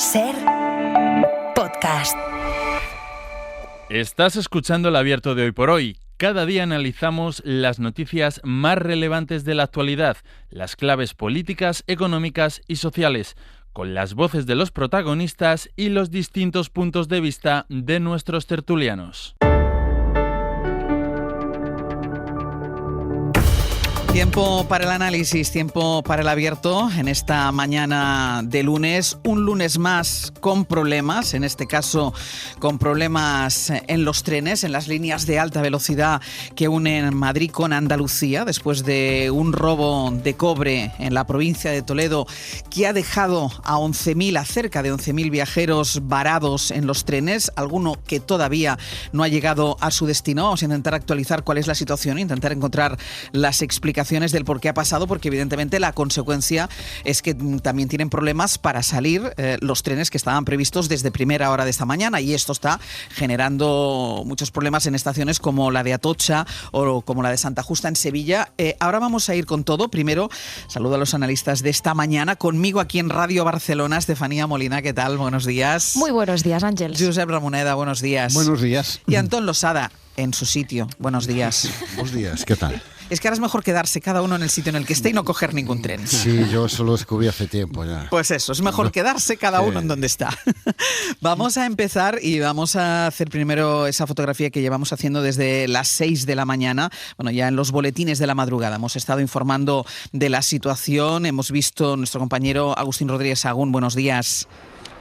SER Podcast. Estás escuchando El Abierto de Hoy por Hoy. Cada día analizamos las noticias más relevantes de la actualidad, las claves políticas, económicas y sociales, con las voces de los protagonistas y los distintos puntos de vista de nuestros tertulianos. Tiempo para el análisis, tiempo para el abierto en esta mañana de lunes. Un lunes más con problemas, en este caso con problemas en los trenes, en las líneas de alta velocidad que unen Madrid con Andalucía, después de un robo de cobre en la provincia de Toledo que ha dejado a cerca de 11.000 viajeros varados en los trenes, alguno que todavía no ha llegado a su destino. Vamos a intentar actualizar cuál es la situación, intentar encontrar las explicaciones del por qué ha pasado, porque evidentemente la consecuencia es que también tienen problemas para salir los trenes que estaban previstos desde primera hora de esta mañana, y esto está generando muchos problemas en estaciones como la de Atocha o como la de Santa Justa en Sevilla. Ahora vamos a ir con todo. Primero, saludo a los analistas de esta mañana. Conmigo aquí en Radio Barcelona, Estefanía Molina, ¿qué tal? Buenos días. Muy buenos días, Ángels. Josep Ramoneda, buenos días. Buenos días. Y Antón Losada, en su sitio. Buenos días. Buenos días, ¿qué tal? Es que ahora es mejor quedarse cada uno en el sitio en el que esté y no coger ningún tren. Sí, yo eso lo descubrí hace tiempo ya. Pues eso, es mejor quedarse cada uno en donde está. Vamos a empezar y vamos a hacer primero esa fotografía que llevamos haciendo desde las 6 de la mañana. Bueno, ya en los boletines de la madrugada hemos estado informando de la situación. Hemos visto nuestro compañero Agustín Rodríguez Sagún. Buenos días.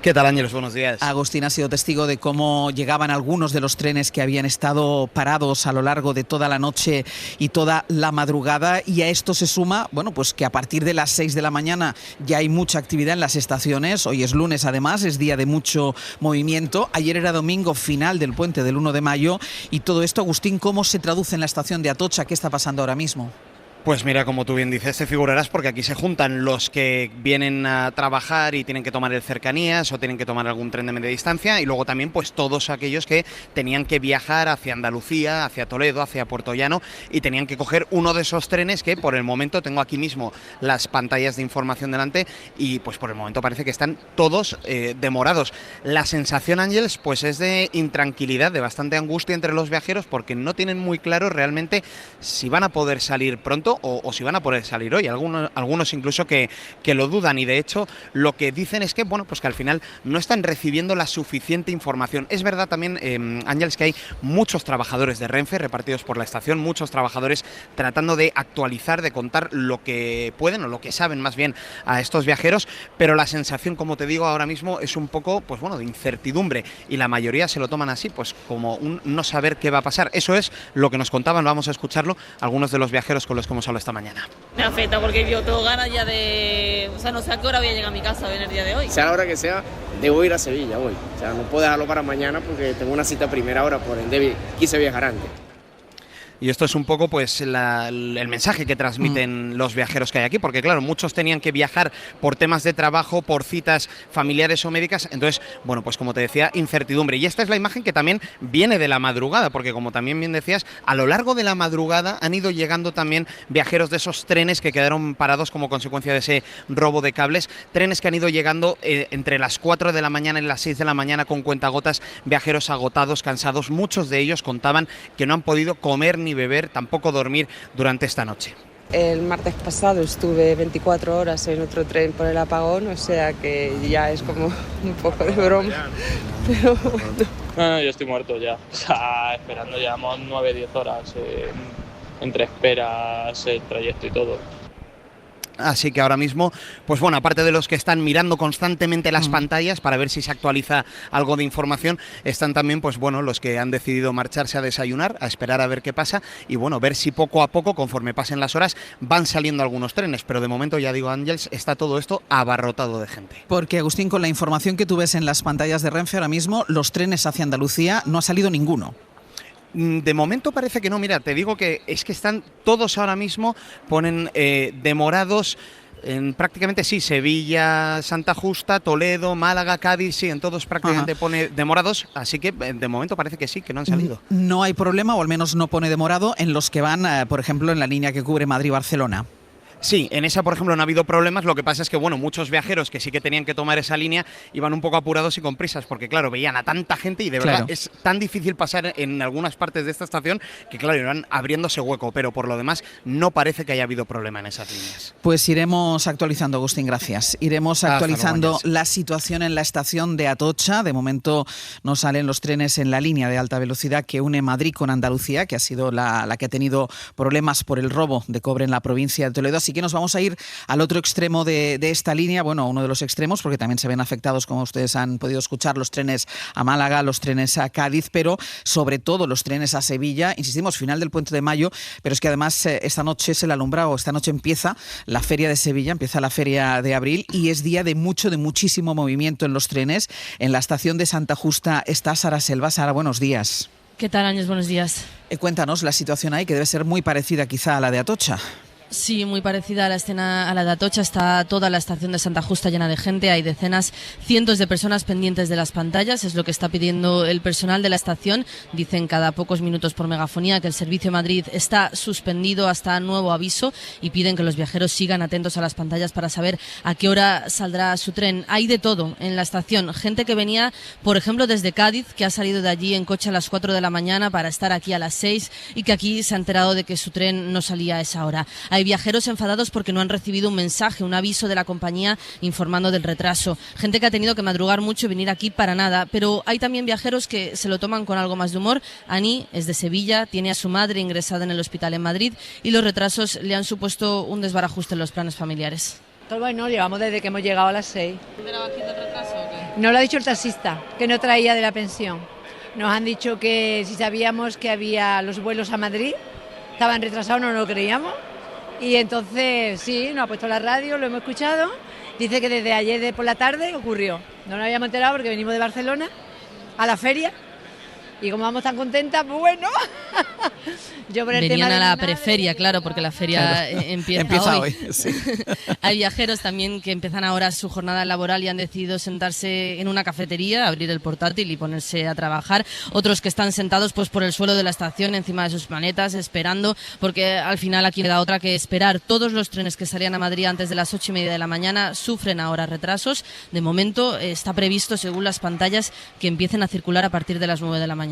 ¿Qué tal, Ángeles? Buenos días. Agustín ha sido testigo de cómo llegaban algunos de los trenes que habían estado parados a lo largo de toda la noche y toda la madrugada, y a esto se suma, bueno, pues que a partir de las 6 de la mañana ya hay mucha actividad en las estaciones. Hoy es lunes, además, es día de mucho movimiento. Ayer era domingo, final del puente del 1 de mayo, y todo esto, Agustín, ¿cómo se traduce en la estación de Atocha? ¿Qué está pasando ahora mismo? Pues mira, como tú bien dices, te figurarás, porque aquí se juntan los que vienen a trabajar y tienen que tomar el cercanías o tienen que tomar algún tren de media distancia, y luego también pues todos aquellos que tenían que viajar hacia Andalucía, hacia Toledo, hacia Puerto Llano, y tenían que coger uno de esos trenes que por el momento tengo aquí mismo las pantallas de información delante, y pues por el momento parece que están todos demorados. La sensación, Ángeles, pues es de intranquilidad, de bastante angustia entre los viajeros, porque no tienen muy claro realmente si van a poder salir pronto o si van a poder salir hoy. Algunos incluso que lo dudan, y de hecho lo que dicen es que, bueno, pues que al final no están recibiendo la suficiente información. Es verdad también, Ángeles, que hay muchos trabajadores de Renfe repartidos por la estación, muchos trabajadores tratando de actualizar, de contar lo que pueden o lo que saben más bien a estos viajeros, pero la sensación, como te digo, ahora mismo es un poco, pues bueno, de incertidumbre, y la mayoría se lo toman así, pues como un no saber qué va a pasar. Eso es lo que nos contaban, vamos a escucharlo, algunos de los viajeros con los que hemos hablado esta mañana. Me afecta porque yo tengo ganas ya de... O sea, no sé a qué hora voy a llegar a mi casa en el día de hoy. Sea la hora que sea, debo ir a Sevilla hoy. O sea, no puedo dejarlo para mañana porque tengo una cita a primera hora, por ende quise viajar antes. Y esto es un poco pues el mensaje que transmiten los viajeros que hay aquí, porque claro, muchos tenían que viajar por temas de trabajo, por citas familiares o médicas. Entonces, bueno, pues como te decía, incertidumbre. Y esta es la imagen que también viene de la madrugada, porque como también bien decías, a lo largo de la madrugada han ido llegando también viajeros de esos trenes que quedaron parados como consecuencia de ese robo de cables, trenes que han ido llegando entre las 4 de la mañana y las 6 de la mañana con cuentagotas, viajeros agotados, cansados. Muchos de ellos contaban que no han podido comer ni beber, tampoco dormir durante esta noche. El martes pasado estuve 24 horas en otro tren por el apagón, o sea que ya es como un poco de broma. Pero no, yo estoy muerto ya. O sea, esperando, llevamos 9-10 horas entre esperas, el trayecto y todo. Así que ahora mismo, pues bueno, aparte de los que están mirando constantemente las pantallas para ver si se actualiza algo de información, están también, pues bueno, los que han decidido marcharse a desayunar, a esperar a ver qué pasa, y bueno, ver si poco a poco, conforme pasen las horas, van saliendo algunos trenes. Pero de momento, ya digo, Ángeles, está todo esto abarrotado de gente. Porque, Agustín, con la información que tú ves en las pantallas de Renfe ahora mismo, los trenes hacia Andalucía no ha salido ninguno. De momento parece que no. Mira, te digo que es que están todos ahora mismo, ponen demorados en prácticamente, sí, Sevilla, Santa Justa, Toledo, Málaga, Cádiz, sí, en todos prácticamente pone demorados, así que de momento parece que sí, que no han salido. No hay problema, o al menos no pone demorado, en los que van, por ejemplo, en la línea que cubre Madrid-Barcelona. Sí, en esa, por ejemplo, no ha habido problemas. Lo que pasa es que, bueno, muchos viajeros que sí que tenían que tomar esa línea iban un poco apurados y con prisas, porque, claro, veían a tanta gente y de verdad es tan difícil pasar en algunas partes de esta estación que, claro, iban abriéndose hueco, pero por lo demás no parece que haya habido problema en esas líneas. Pues iremos actualizando, Agustín, gracias. Iremos actualizando la situación en la estación de Atocha. De momento no salen los trenes en la línea de alta velocidad que une Madrid con Andalucía, que ha sido la que ha tenido problemas por el robo de cobre en la provincia de Toledo. Así que nos vamos a ir al otro extremo de esta línea, bueno, uno de los extremos, porque también se ven afectados, como ustedes han podido escuchar, los trenes a Málaga, los trenes a Cádiz, pero sobre todo los trenes a Sevilla. Insistimos, final del Puente de Mayo, pero es que además esta noche es el alumbrado, esta noche empieza la Feria de Sevilla, empieza la Feria de Abril y es día de muchísimo movimiento en los trenes. En la estación de Santa Justa está Sara Selva. Sara, buenos días. ¿Qué tal, Ángels? Buenos días. Cuéntanos la situación ahí, que debe ser muy parecida quizá a la de Atocha. Sí, muy parecida a la escena a la de Atocha. Está toda la estación de Santa Justa llena de gente. Hay decenas, cientos de personas pendientes de las pantallas. Es lo que está pidiendo el personal de la estación. Dicen cada pocos minutos por megafonía que el servicio Madrid está suspendido hasta nuevo aviso y piden que los viajeros sigan atentos a las pantallas para saber a qué hora saldrá su tren. Hay de todo en la estación. Gente que venía, por ejemplo, desde Cádiz, que ha salido de allí en coche a las 4 de la mañana para estar aquí a las 6 y que aquí se ha enterado de que su tren no salía a esa hora. Hay viajeros enfadados porque no han recibido un mensaje, un aviso de la compañía informando del retraso. Gente que ha tenido que madrugar mucho y venir aquí para nada. Pero hay también viajeros que se lo toman con algo más de humor. Ani es de Sevilla, tiene a su madre ingresada en el hospital en Madrid y los retrasos le han supuesto un desbarajuste en los planes familiares. Bueno, llevamos desde que hemos llegado a las 6. ¿Pero aquí de retraso o qué? No lo ha dicho el taxista, que no traía de la pensión. Nos han dicho que si sabíamos que había los vuelos a Madrid, estaban retrasados, no lo creíamos. Y entonces, sí, nos ha puesto la radio, lo hemos escuchado. Dice que desde ayer por la tarde ocurrió. No nos habíamos enterado porque venimos de Barcelona a la feria. Y como vamos tan contentas, pues bueno. Yo por el Venían tema a la preferia, claro, porque la feria empieza hoy. Sí. Hay viajeros también que empiezan ahora su jornada laboral y han decidido sentarse en una cafetería, abrir el portátil y ponerse a trabajar. Otros que están sentados pues por el suelo de la estación, encima de sus maletas, esperando, porque al final aquí queda otra que esperar. Todos los trenes que salían a Madrid antes de las 8:30 de la mañana sufren ahora retrasos. De momento está previsto, según las pantallas, que empiecen a circular a partir de las 9 de la mañana.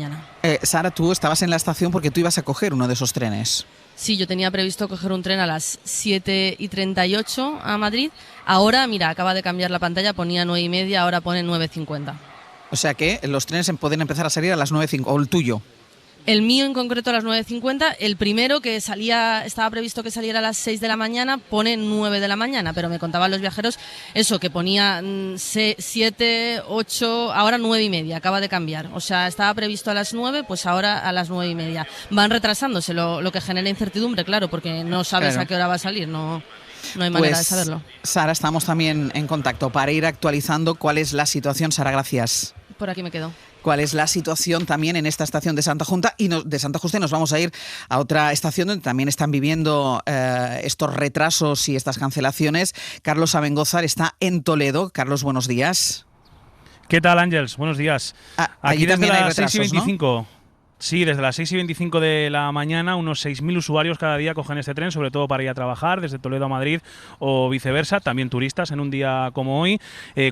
Sara, tú estabas en la estación porque tú ibas a coger uno de esos trenes. Sí, yo tenía previsto coger un tren a las 7:38 a Madrid. Ahora, mira, acaba de cambiar la pantalla, ponía 9:30, ahora pone 9:50. O sea que los trenes pueden empezar a salir a las 9:50, o el tuyo. El mío en concreto a las 9:50, el primero que salía, estaba previsto que saliera a las 6 de la mañana, pone 9 de la mañana, pero me contaban los viajeros eso, que ponía 7, 8, ahora 9:30, acaba de cambiar. O sea, estaba previsto a las 9, pues ahora a las 9:30. Van retrasándose, lo que genera incertidumbre, claro, porque no sabes a qué hora va a salir, no hay manera de saberlo. Sara, estamos también en contacto para ir actualizando cuál es la situación. Sara, gracias. Por aquí me quedo. Cuál es la situación también en esta estación de Santa Justa y nos vamos a ir a otra estación donde también están viviendo estos retrasos y estas cancelaciones. Carlos Abengózar está en Toledo. Carlos, buenos días. ¿Qué tal, Ángels? Buenos días. Aquí desde también hay las retrasos, 6:25. ¿no? Sí, desde las 6:25 de la mañana, unos 6.000 usuarios cada día cogen este tren, sobre todo para ir a trabajar, desde Toledo a Madrid o viceversa, también turistas en un día como hoy.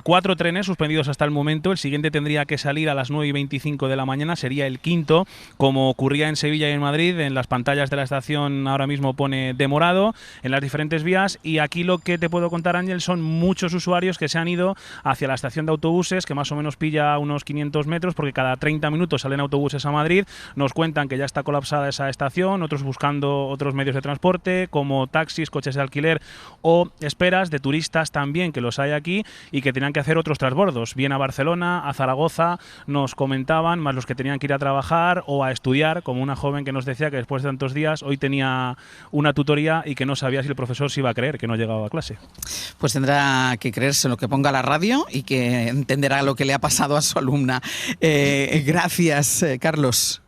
4 trenes suspendidos hasta el momento, el siguiente tendría que salir a las 9:25 de la mañana, sería el quinto, como ocurría en Sevilla y en Madrid. En las pantallas de la estación ahora mismo pone demorado en las diferentes vías, y aquí lo que te puedo contar, Ángel, son muchos usuarios que se han ido hacia la estación de autobuses, que más o menos pilla unos 500 metros, porque cada 30 minutos salen autobuses a Madrid. Nos cuentan que ya está colapsada esa estación, otros buscando otros medios de transporte como taxis, coches de alquiler o esperas de turistas también, que los hay aquí y que tenían que hacer otros transbordos, bien a Barcelona, a Zaragoza, nos comentaban, más los que tenían que ir a trabajar o a estudiar, como una joven que nos decía que después de tantos días hoy tenía una tutoría y que no sabía si el profesor se iba a creer que no llegaba a clase. Pues tendrá que creerse lo que ponga la radio y que entenderá lo que le ha pasado a su alumna. Gracias, Carlos.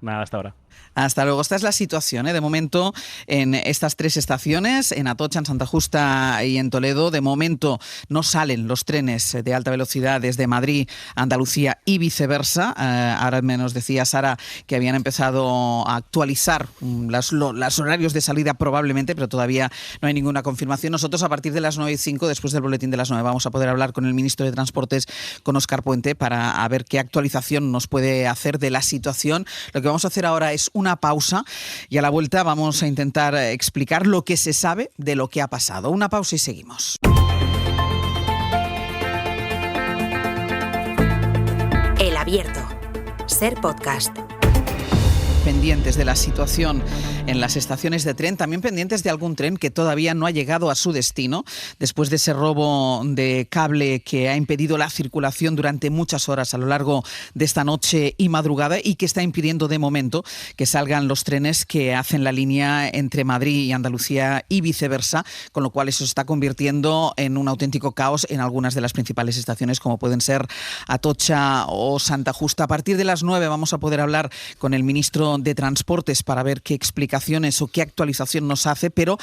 Nada, hasta ahora. Hasta luego. Esta es la situación, de momento en estas 3 estaciones, en Atocha, en Santa Justa y en Toledo. De momento no salen los trenes de alta velocidad desde Madrid, Andalucía y viceversa. Ahora nos decía Sara que habían empezado a actualizar los horarios de salida probablemente, pero todavía no hay ninguna confirmación. Nosotros a partir de las 9:05, después del boletín de las 9, vamos a poder hablar con el ministro de Transportes, con Óscar Puente, para ver qué actualización nos puede hacer de la situación. Lo que vamos a hacer ahora es una pausa y a la vuelta vamos a intentar explicar lo que se sabe de lo que ha pasado. Una pausa y seguimos. El Abierto. Ser Podcast. Pendientes de la situación en las estaciones de tren, también pendientes de algún tren que todavía no ha llegado a su destino después de ese robo de cable que ha impedido la circulación durante muchas horas a lo largo de esta noche y madrugada y que está impidiendo de momento que salgan los trenes que hacen la línea entre Madrid y Andalucía y viceversa, con lo cual eso se está convirtiendo en un auténtico caos en algunas de las principales estaciones como pueden ser Atocha o Santa Justa. A partir de las 9 vamos a poder hablar con el ministro de Transportes para ver qué explicaciones o qué actualización nos hace, pero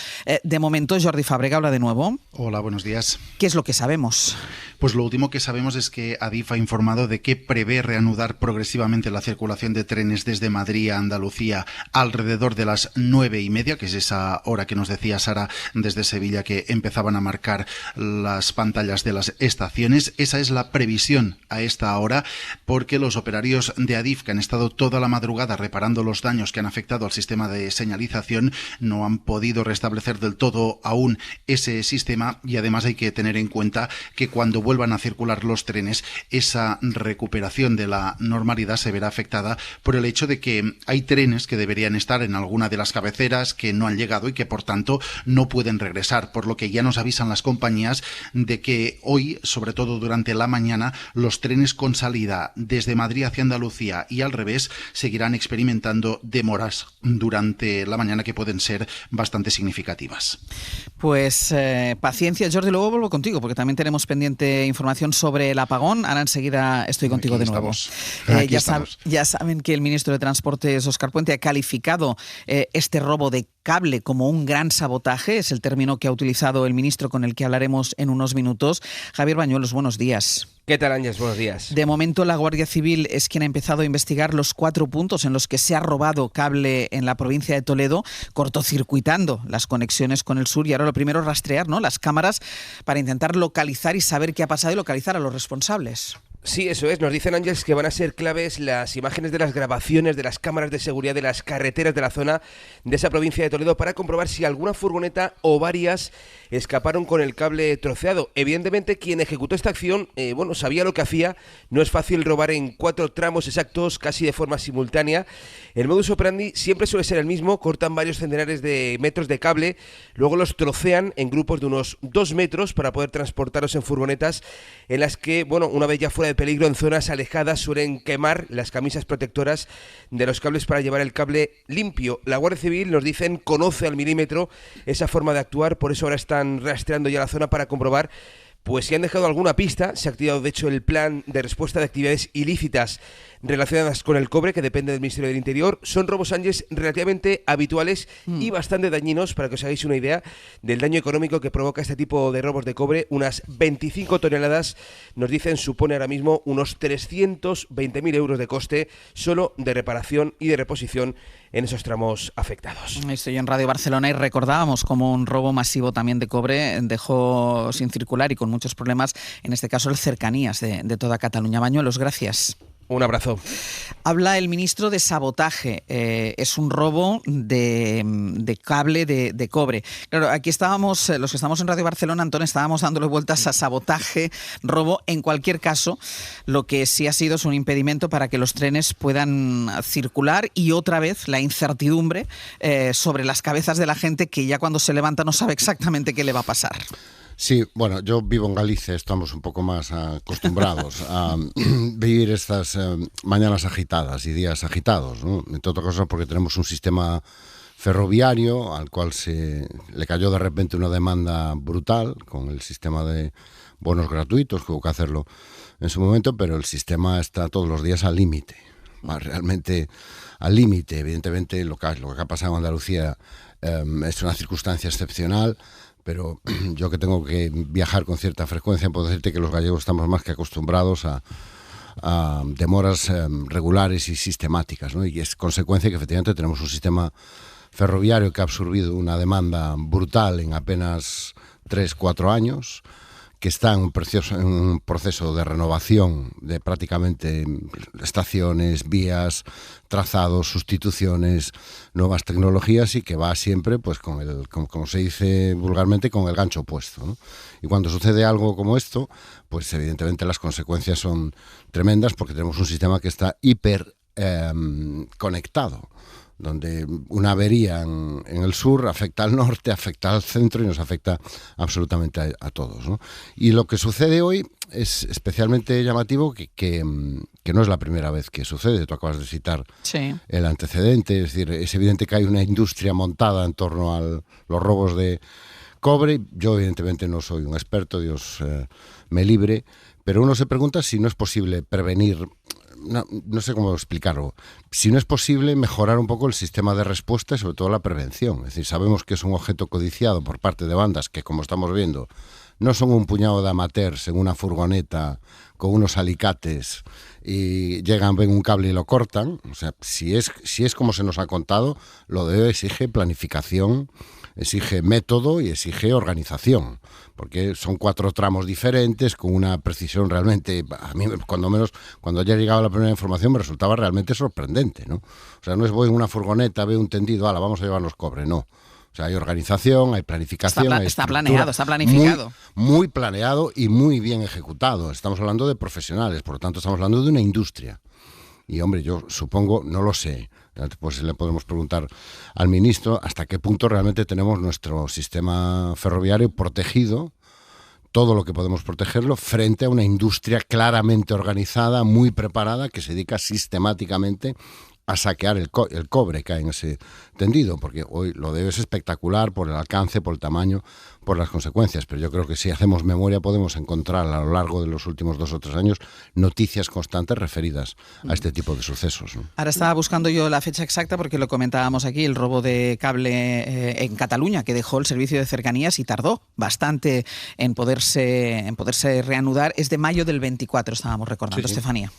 de momento Jordi Fàbrega habla de nuevo. Hola, buenos días. ¿Qué es lo que sabemos? Pues lo último que sabemos es que Adif ha informado de que prevé reanudar progresivamente la circulación de trenes desde Madrid a Andalucía alrededor de las 9:30, que es esa hora que nos decía Sara desde Sevilla que empezaban a marcar las pantallas de las estaciones. Esa es la previsión a esta hora, porque los operarios de Adif, que han estado toda la madrugada reparando los daños que han afectado al sistema de señalización, no han podido restablecer del todo aún ese sistema, y además hay que tener en cuenta que cuando vuelvan a circular los trenes, esa recuperación de la normalidad se verá afectada por el hecho de que hay trenes que deberían estar en alguna de las cabeceras que no han llegado y que por tanto no pueden regresar, por lo que ya nos avisan las compañías de que hoy, sobre todo durante la mañana, los trenes con salida desde Madrid hacia Andalucía y al revés seguirán experimentando demoras durante la mañana que pueden ser bastante significativas. Pues paciencia, Jordi, luego vuelvo contigo porque también tenemos pendiente información sobre el apagón. Ahora enseguida estoy contigo Aquí de nuevo. Ya saben que el ministro de Transportes, Óscar Puente, ha calificado este robo de cable como un gran sabotaje. Es el término que ha utilizado el ministro, con el que hablaremos en unos minutos. Javier Bañuelos, buenos días. ¿Qué tal, Ángels? Buenos días. De momento, la Guardia Civil es quien ha empezado a investigar los 4 puntos en los que se ha robado cable en la provincia de Toledo, cortocircuitando las conexiones con el sur. Y ahora lo primero es rastrear, ¿no?, las cámaras para intentar localizar y saber qué ha pasado y localizar a los responsables. Sí, eso es. Nos dicen, Ángels, que van a ser claves las imágenes de las grabaciones de las cámaras de seguridad de las carreteras de la zona de esa provincia de Toledo para comprobar si alguna furgoneta o varias escaparon con el cable troceado. Evidentemente, quien ejecutó esta acción, sabía lo que hacía. No es fácil robar en 4 tramos exactos, casi de forma simultánea. El modus operandi siempre suele ser el mismo. Cortan varios centenares de metros de cable, luego los trocean en grupos de unos 2 metros para poder transportarlos en furgonetas en las que, una vez ya fuera de peligro en zonas alejadas, suelen quemar las camisas protectoras de los cables para llevar el cable limpio. La Guardia Civil, nos dicen, conoce al milímetro esa forma de actuar, por eso ahora están rastreando ya la zona para comprobar pues si han dejado alguna pista. Se ha activado de hecho el plan de respuesta de actividades ilícitas relacionadas con el cobre, que depende del Ministerio del Interior. Son robos, Ángels, relativamente habituales y bastante dañinos, para que os hagáis una idea del daño económico que provoca este tipo de robos de cobre. Unas 25 toneladas, nos dicen, supone ahora mismo unos 320.000 euros de coste solo de reparación y de reposición en esos tramos afectados. Estoy en Radio Barcelona y recordábamos cómo un robo masivo también de cobre dejó sin circular y con muchos problemas, en este caso el Cercanías de toda Cataluña. Bañuelos, gracias. Un abrazo. Habla el ministro de sabotaje. Es un robo de cable de cobre. Claro, aquí estábamos, los que estamos en Radio Barcelona, Antón, estábamos dándole vueltas a sabotaje, robo. En cualquier caso, lo que sí ha sido es un impedimento para que los trenes puedan circular, y otra vez la incertidumbre sobre las cabezas de la gente, que ya cuando se levanta no sabe exactamente qué le va a pasar. Sí, bueno, yo vivo en Galicia, estamos un poco más acostumbrados a vivir estas mañanas agitadas y días agitados, ¿no? Entre otras cosas porque tenemos un sistema ferroviario al cual se le cayó de repente una demanda brutal con el sistema de bonos gratuitos, que hubo que hacerlo en su momento, pero el sistema está todos los días al límite. realmente al límite. Evidentemente lo que ha pasado en Andalucía es una circunstancia excepcional, pero yo que tengo que viajar con cierta frecuencia puedo decirte que los gallegos estamos más que acostumbrados a demoras regulares y sistemáticas, ¿no? Y es consecuencia que efectivamente tenemos un sistema ferroviario que ha absorbido una demanda brutal en apenas 3-4 años, que está en un proceso de renovación de prácticamente estaciones, vías, trazados, sustituciones, nuevas tecnologías, y que va siempre, pues como se dice vulgarmente, con el gancho puesto, ¿no? Y cuando sucede algo como esto, pues evidentemente las consecuencias son tremendas, porque tenemos un sistema que está hiper conectado, donde una avería en el sur afecta al norte, afecta al centro y nos afecta absolutamente a todos, ¿no? Y lo que sucede hoy es especialmente llamativo, que no es la primera vez que sucede. Tú acabas de citar el antecedente, es decir, es evidente que hay una industria montada en torno a los robos de cobre. Yo evidentemente no soy un experto, Dios me libre, pero uno se pregunta si no es posible prevenir. No sé cómo explicarlo. Si no es posible mejorar un poco el sistema de respuesta y sobre todo la prevención. Es decir, sabemos que es un objeto codiciado por parte de bandas que, como estamos viendo, no son un puñado de amateurs en una furgoneta con unos alicates y llegan, ven un cable y lo cortan. O sea, si es como se nos ha contado, lo de hoy exige planificación, exige método y exige organización, porque son 4 tramos diferentes con una precisión realmente, a mí cuando ayer llegaba la primera información me resultaba realmente sorprendente, ¿no? O sea, no es voy en una furgoneta, veo un tendido, vamos a llevarnos cobre, no. O sea, hay organización, hay planificación, está planeado, está planificado. Muy planeado y muy bien ejecutado. Estamos hablando de profesionales, por lo tanto estamos hablando de una industria. Y hombre, yo supongo, no lo sé, pues le podemos preguntar al ministro hasta qué punto realmente tenemos nuestro sistema ferroviario protegido, todo lo que podemos protegerlo, frente a una industria claramente organizada, muy preparada, que se dedica sistemáticamente a saquear el cobre que hay en ese tendido, porque hoy lo de hoy es espectacular por el alcance, por el tamaño, por las consecuencias, pero yo creo que si hacemos memoria podemos encontrar a lo largo de los últimos 2 o 3 años noticias constantes referidas a este tipo de sucesos, ¿no? Ahora estaba buscando yo la fecha exacta porque lo comentábamos aquí, el robo de cable en Cataluña, que dejó el servicio de cercanías y tardó bastante en poderse reanudar. Es de mayo del 24, estábamos recordando, sí. Estefanía.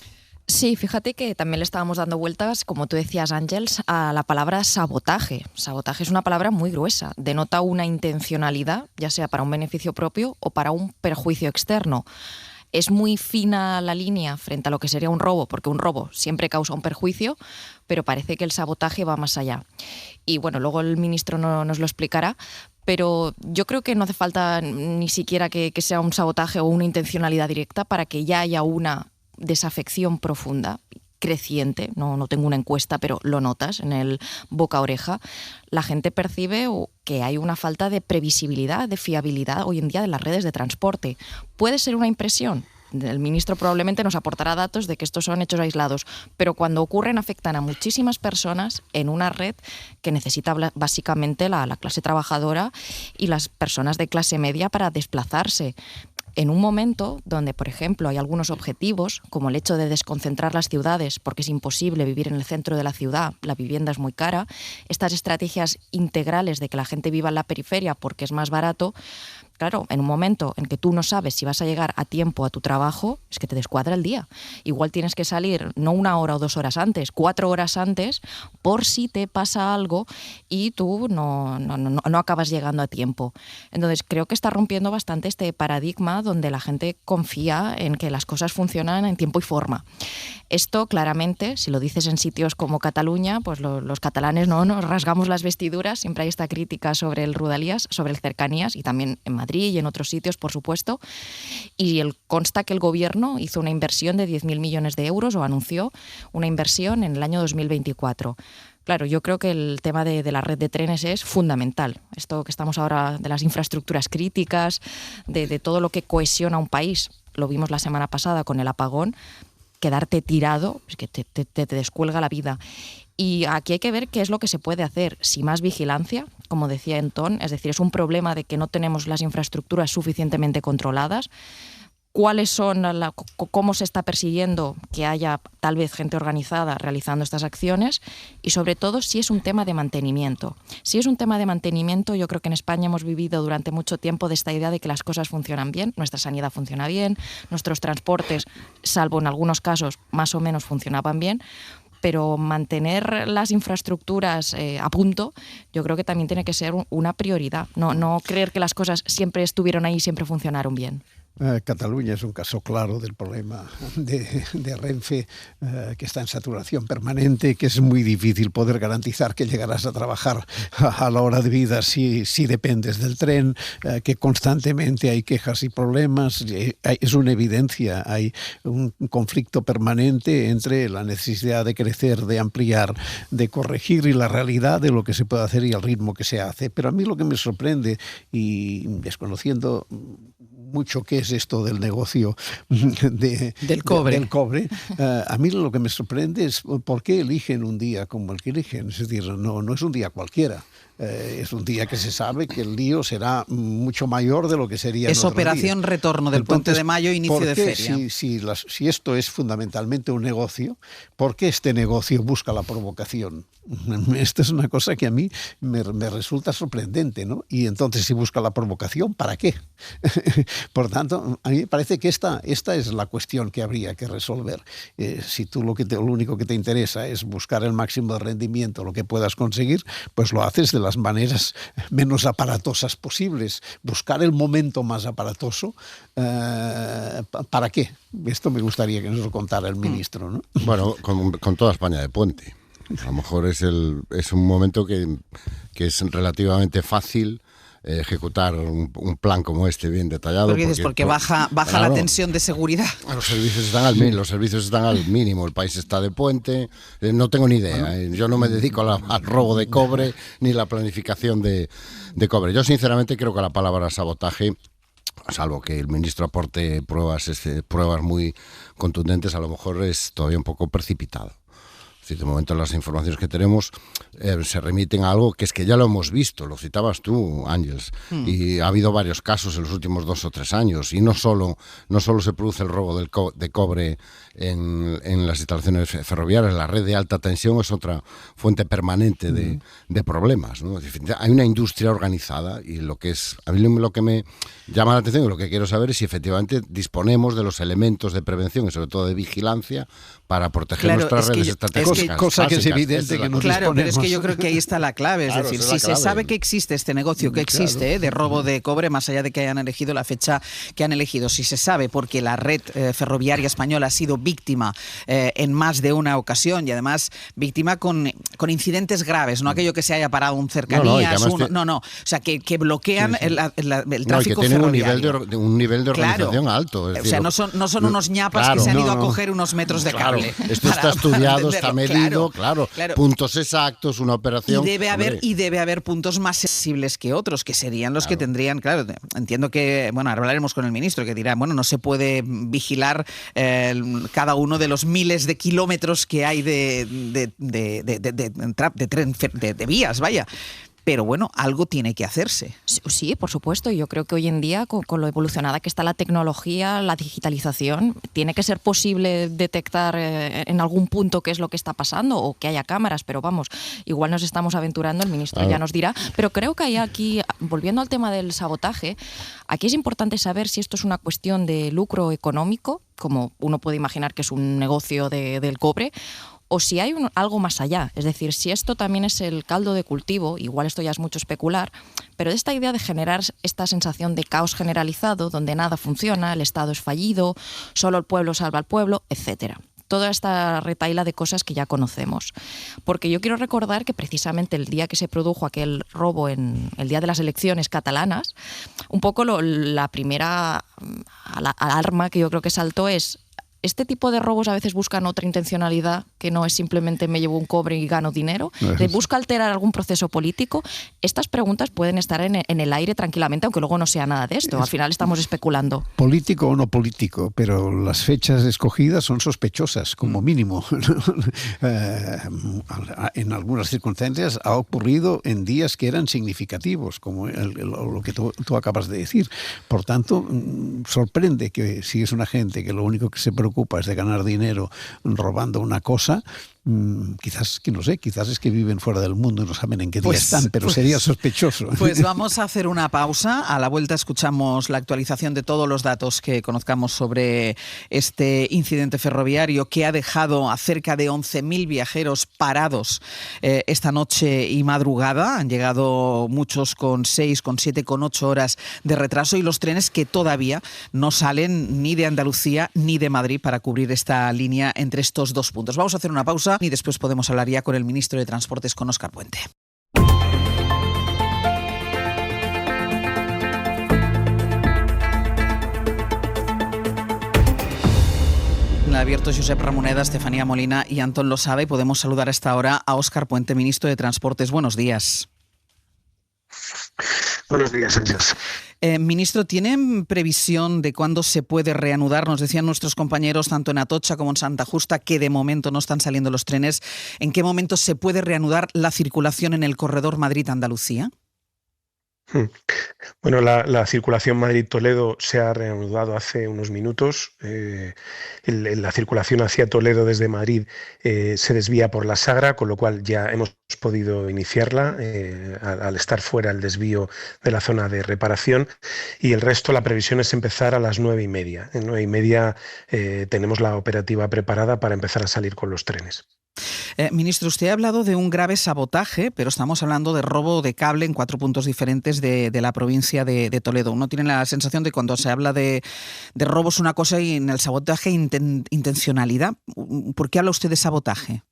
Sí, fíjate que también le estábamos dando vueltas, como tú decías, Ángels, a la palabra sabotaje. Sabotaje es una palabra muy gruesa, denota una intencionalidad, ya sea para un beneficio propio o para un perjuicio externo. Es muy fina la línea frente a lo que sería un robo, porque un robo siempre causa un perjuicio, pero parece que el sabotaje va más allá. Y bueno, luego el ministro nos lo explicará, pero yo creo que no hace falta ni siquiera que sea un sabotaje o una intencionalidad directa para que ya haya una desafección profunda, creciente. No tengo una encuesta, pero lo notas en el boca a oreja. La gente percibe que hay una falta de previsibilidad, de fiabilidad hoy en día de las redes de transporte. Puede ser una impresión. El ministro probablemente nos aportará datos de que estos son hechos aislados, pero cuando ocurren afectan a muchísimas personas en una red que necesita básicamente la clase trabajadora y las personas de clase media para desplazarse. En un momento donde, por ejemplo, hay algunos objetivos, como el hecho de desconcentrar las ciudades, porque es imposible vivir en el centro de la ciudad, la vivienda es muy cara, estas estrategias integrales de que la gente viva en la periferia porque es más barato, claro, en un momento en que tú no sabes si vas a llegar a tiempo a tu trabajo, es que te descuadra el día. Igual tienes que salir no 1 hora o 2 horas antes, 4 horas antes, por si te pasa algo y tú no acabas llegando a tiempo. Entonces creo que está rompiendo bastante este paradigma donde la gente confía en que las cosas funcionan en tiempo y forma. Esto claramente, si lo dices en sitios como Cataluña, pues los catalanes no nos rasgamos las vestiduras, siempre hay esta crítica sobre el Rodalies, sobre el Cercanías y también en Madrid y en otros sitios, por supuesto, y consta que el gobierno hizo una inversión de 10.000 millones de euros o anunció una inversión en el año 2024. Claro, yo creo que el tema de la red de trenes es fundamental. Esto que estamos ahora de las infraestructuras críticas, de todo lo que cohesiona un país, lo vimos la semana pasada con el apagón, quedarte tirado, es que te descuelga la vida. Y aquí hay que ver qué es lo que se puede hacer. Si más vigilancia, como decía Antón, es decir, es un problema de que no tenemos las infraestructuras suficientemente controladas. cuáles son, cómo se está persiguiendo que haya tal vez gente organizada realizando estas acciones y sobre todo si es un tema de mantenimiento. Si es un tema de mantenimiento, yo creo que en España hemos vivido durante mucho tiempo de esta idea de que las cosas funcionan bien, nuestra sanidad funciona bien, nuestros transportes, salvo en algunos casos, más o menos funcionaban bien, pero mantener las infraestructuras a punto yo creo que también tiene que ser una prioridad, no creer que las cosas siempre estuvieron ahí y siempre funcionaron bien. Cataluña es un caso claro del problema de Renfe, que está en saturación permanente, que es muy difícil poder garantizar que llegarás a trabajar a la hora de vida si dependes del tren, que constantemente hay quejas y problemas. Es una evidencia, hay un conflicto permanente entre la necesidad de crecer, de ampliar, de corregir y la realidad de lo que se puede hacer y el ritmo que se hace. Pero a mí lo que me sorprende, y desconociendo mucho qué es esto del negocio del cobre. A mí lo que me sorprende es por qué eligen un día como el que eligen. Es decir, no es un día cualquiera. Es un día que se sabe que el lío será mucho mayor de lo que sería. Es operación día. Retorno del Puente de Mayo, inicio de feria. Si esto es fundamentalmente un negocio, ¿por qué este negocio busca la provocación? Esta es una cosa que a mí me resulta sorprendente, ¿no? Y entonces, si busca la provocación, ¿para qué? Por tanto, a mí me parece que esta es la cuestión que habría que resolver. Si tú lo único que te interesa es buscar el máximo de rendimiento, lo que puedas conseguir, pues lo haces de las maneras menos aparatosas posibles. Buscar el momento más aparatoso, ¿para qué? Esto me gustaría que nos lo contara el ministro, ¿no? Bueno, con toda España de puente. A lo mejor es un momento que es relativamente fácil ejecutar un plan como este bien detallado. Porque baja la tensión de seguridad. Los servicios están al mínimo, el país está de puente, no tengo ni idea. Yo no me dedico al robo de cobre ni la planificación de cobre. Yo sinceramente creo que la palabra sabotaje, salvo que el ministro aporte pruebas muy contundentes, a lo mejor es todavía un poco precipitado. De momento las informaciones que tenemos se remiten a algo que es que ya lo hemos visto, lo citabas tú, Ángels, y ha habido varios casos en los últimos 2 o 3 años, y no solo se produce el robo de cobre en las instalaciones ferroviarias, la red de alta tensión es otra fuente permanente de problemas, ¿no? Hay una industria organizada y a mí lo que me llama la atención y lo que quiero saber es si efectivamente disponemos de los elementos de prevención y sobre todo de vigilancia para proteger nuestras redes estratégicas. Cosa que es evidente que no disponemos. Pero es que yo creo que ahí está la clave. Es decir, si se sabe que existe este negocio, que existe de robo de cobre, más allá de que hayan elegido la fecha que han elegido, si se sabe porque la red ferroviaria española ha sido víctima en más de una ocasión y además víctima con incidentes graves, no aquello que se haya parado un cercanías, o sea, que bloquean el tráfico ferroviario. Un nivel de organización alto. Es decir, no son unos ñapas que se han ido a coger unos metros de cable. Esto está estudiado, está medido, claro. Puntos exactos, una operación. Y debe haber puntos más sensibles que otros, que serían los que tendrían, entiendo que, ahora hablaremos con el ministro, que dirá, no se puede vigilar cada uno de los miles de kilómetros que hay de vías, vaya. Pero algo tiene que hacerse. Sí, por supuesto. Yo creo que hoy en día, con lo evolucionada que está la tecnología, la digitalización, tiene que ser posible detectar en algún punto qué es lo que está pasando o que haya cámaras, pero igual nos estamos aventurando, el ministro ya nos dirá. Pero creo que hay aquí, volviendo al tema del sabotaje, aquí es importante saber si esto es una cuestión de lucro económico, como uno puede imaginar que es un negocio del cobre, o si hay algo más allá. Es decir, si esto también es el caldo de cultivo, igual esto ya es mucho especular, pero de esta idea de generar esta sensación de caos generalizado, donde nada funciona, el Estado es fallido, solo el pueblo salva al pueblo, etcétera. Toda esta retahíla de cosas que ya conocemos. Porque yo quiero recordar que precisamente el día que se produjo aquel robo, el día de las elecciones catalanas, un poco la primera alarma que yo creo que saltó es ¿Este tipo de robos a veces buscan otra intencionalidad que no es simplemente me llevo un cobre y gano dinero? ¿Busca alterar algún proceso político? Estas preguntas pueden estar en el aire tranquilamente, aunque luego no sea nada de esto. Al final estamos especulando. Político o no político, pero las fechas escogidas son sospechosas, como mínimo. En algunas circunstancias ha ocurrido en días que eran significativos, como lo que tú acabas de decir. Por tanto, sorprende que si es una gente que lo único que se preocupa es de ganar dinero robando una cosa, quizás, que no sé, quizás es que viven fuera del mundo y no saben en qué día están, pero sería sospechoso. Pues vamos a hacer una pausa. A la vuelta escuchamos la actualización de todos los datos que conozcamos sobre este incidente ferroviario que ha dejado a cerca de 11.000 viajeros parados esta noche y madrugada. Han llegado muchos con 6, con 7, con 8 horas de retraso, y los trenes que todavía no salen ni de Andalucía ni de Madrid para cubrir esta línea entre estos dos puntos. Vamos a hacer una pausa y después podemos hablar ya con el ministro de Transportes, con Óscar Puente. En el abierto, Josep Ramoneda, Estefanía Molina y Antón lo sabe. Podemos saludar a esta hora a Óscar Puente, ministro de Transportes. Buenos días. Buenos días, Ángeles. Ministro, ¿tienen previsión de cuándo se puede reanudar? Nos decían nuestros compañeros, tanto en Atocha como en Santa Justa, que de momento no están saliendo los trenes. ¿En qué momento se puede reanudar la circulación en el corredor Madrid-Andalucía? Bueno, la circulación Madrid-Toledo se ha reanudado hace unos minutos. La circulación hacia Toledo desde Madrid se desvía por la Sagra, con lo cual ya hemos podido iniciarla al estar fuera el desvío de la zona de reparación, y el resto, la previsión es empezar a las 9:30. En 9:30 tenemos la operativa preparada para empezar a salir con los trenes. Ministro, usted ha hablado de un grave sabotaje, pero estamos hablando de robo de cable en 4 puntos diferentes de la provincia de Toledo. Uno tiene la sensación de cuando se habla de robos una cosa y en el sabotaje intencionalidad. ¿Por qué habla usted de sabotaje?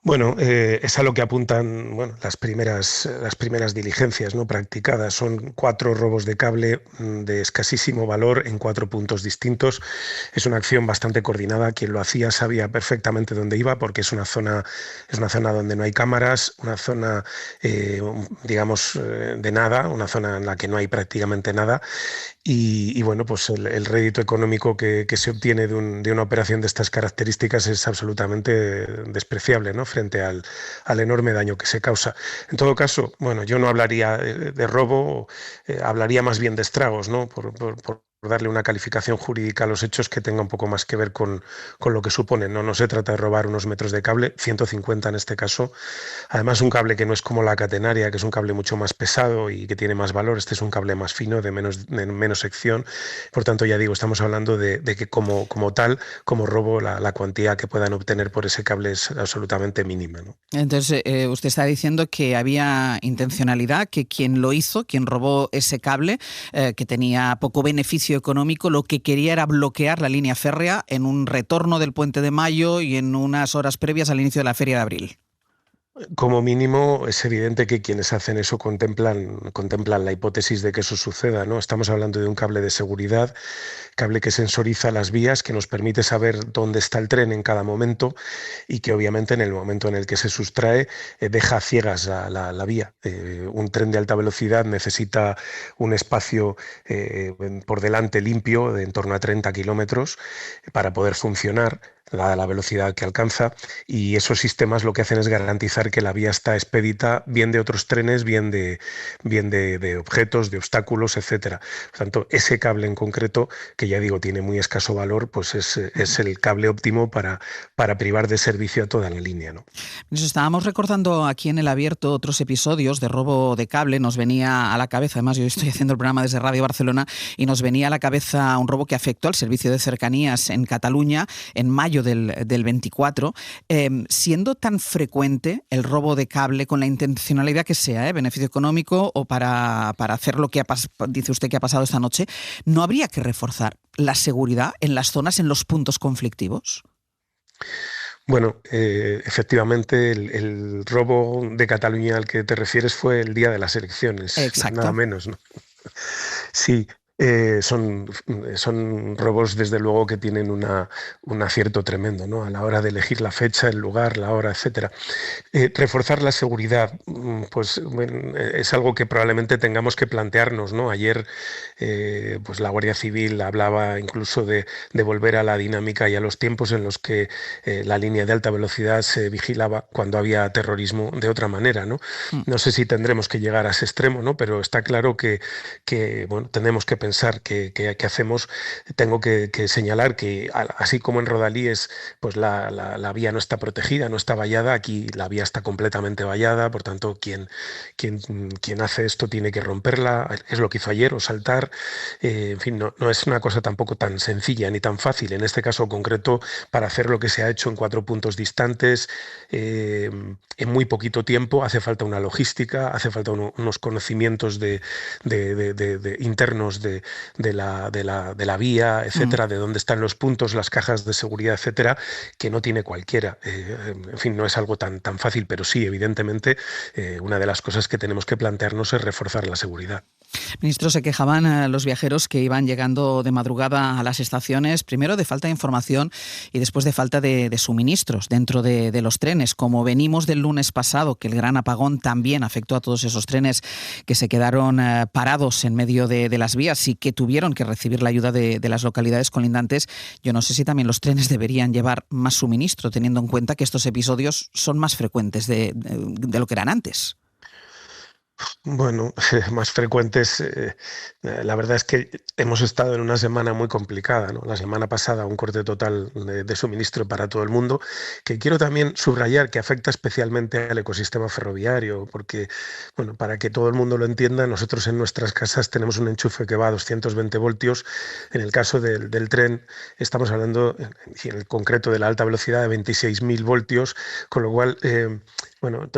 Bueno, es a lo que apuntan las primeras diligencias, ¿no?, practicadas. Son 4 robos de cable de escasísimo valor en 4 puntos distintos. Es una acción bastante coordinada. Quien lo hacía sabía perfectamente dónde iba, porque es una zona donde no hay cámaras, una zona, de nada, una zona en la que no hay prácticamente nada. Y bueno, pues el rédito económico que se obtiene de una operación de estas características es absolutamente despreciable, ¿no?, frente al enorme daño que se causa. En todo caso, bueno, yo no hablaría de robo, hablaría más bien de estragos, ¿no?, por darle una calificación jurídica a los hechos que tenga un poco más que ver con lo que suponen. No se trata de robar unos metros de cable, 150 en este caso. Además, un cable que no es como la catenaria, que es un cable mucho más pesado y que tiene más valor. Este es un cable más fino, de menos sección. Por tanto, ya digo, estamos hablando de que como tal, como robo, la cuantía que puedan obtener por ese cable es absolutamente mínima, ¿no? Entonces, usted está diciendo que había intencionalidad, que quien lo hizo, quien robó ese cable, que tenía poco beneficio económico, lo que quería era bloquear la línea férrea en un retorno del Puente de Mayo y en unas horas previas al inicio de la Feria de Abril. Como mínimo, es evidente que quienes hacen eso contemplan la hipótesis de que eso suceda, ¿no? Estamos hablando de un cable de seguridad, cable que sensoriza las vías, que nos permite saber dónde está el tren en cada momento y que obviamente en el momento en el que se sustrae deja ciegas la vía. Un tren de alta velocidad necesita un espacio por delante limpio de en torno a 30 kilómetros para poder funcionar, dada la velocidad que alcanza, y esos sistemas lo que hacen es garantizar que la vía está expedita bien de otros trenes, bien de objetos, de obstáculos, etcétera. Por tanto, ese cable en concreto, que ya digo tiene muy escaso valor, pues es el cable óptimo para privar de servicio a toda la línea, ¿no? Nos estábamos recordando aquí en El Abierto otros episodios de robo de cable. Nos venía a la cabeza, además yo estoy haciendo el programa desde Radio Barcelona, y nos venía a la cabeza un robo que afectó al servicio de cercanías en Cataluña en mayo del 24, siendo tan frecuente el robo de cable con la intencionalidad que sea, beneficio económico o para hacer lo que dice usted que ha pasado esta noche, ¿no habría que reforzar la seguridad en las zonas, en los puntos conflictivos? Bueno, efectivamente el robo de Cataluña al que te refieres fue el día de las elecciones. Exacto. Nada menos, ¿no? Sí, Son robos, desde luego, que tienen un acierto tremendo, ¿no? A la hora de elegir la fecha, el lugar, la hora, etcétera. Reforzar la seguridad, pues bueno, es algo que probablemente tengamos que plantearnos, ¿no? Ayer, pues la Guardia Civil hablaba incluso de volver a la dinámica y a los tiempos en los que la línea de alta velocidad se vigilaba cuando había terrorismo de otra manera, ¿no? No sé si tendremos que llegar a ese extremo, ¿no? Pero está claro que bueno, tenemos que pensar qué hacemos. Tengo que señalar que, así como en Rodalíes, pues la vía no está protegida, no está vallada, aquí la vía está completamente vallada, por tanto quien hace esto tiene que romperla, es lo que hizo ayer, o saltar. En fin, no es una cosa tampoco tan sencilla ni tan fácil, en este caso concreto, para hacer lo que se ha hecho en 4 puntos distantes, en muy poquito tiempo. Hace falta una logística, hace falta unos conocimientos internos de la vía, etcétera, de dónde están los puntos, las cajas de seguridad, etcétera, que no tiene cualquiera. En fin, no es algo tan fácil, pero sí, evidentemente, una de las cosas que tenemos que plantearnos es reforzar la seguridad. Ministro, se quejaban los viajeros que iban llegando de madrugada a las estaciones, primero de falta de información y después de falta de suministros dentro de los trenes. Como venimos del lunes pasado, que el gran apagón también afectó a todos esos trenes que se quedaron parados en medio de las vías y que tuvieron que recibir la ayuda de las localidades colindantes, yo no sé si también los trenes deberían llevar más suministro, teniendo en cuenta que estos episodios son más frecuentes de lo que eran antes. Bueno, más frecuentes. La verdad es que hemos estado en una semana muy complicada, ¿no? La semana pasada un corte total de suministro para todo el mundo, que quiero también subrayar que afecta especialmente al ecosistema ferroviario, porque, bueno, para que todo el mundo lo entienda, nosotros en nuestras casas tenemos un enchufe que va a 220 voltios. En el caso del tren estamos hablando, en el concreto de la alta velocidad, de 26.000 voltios, con lo cual, bueno,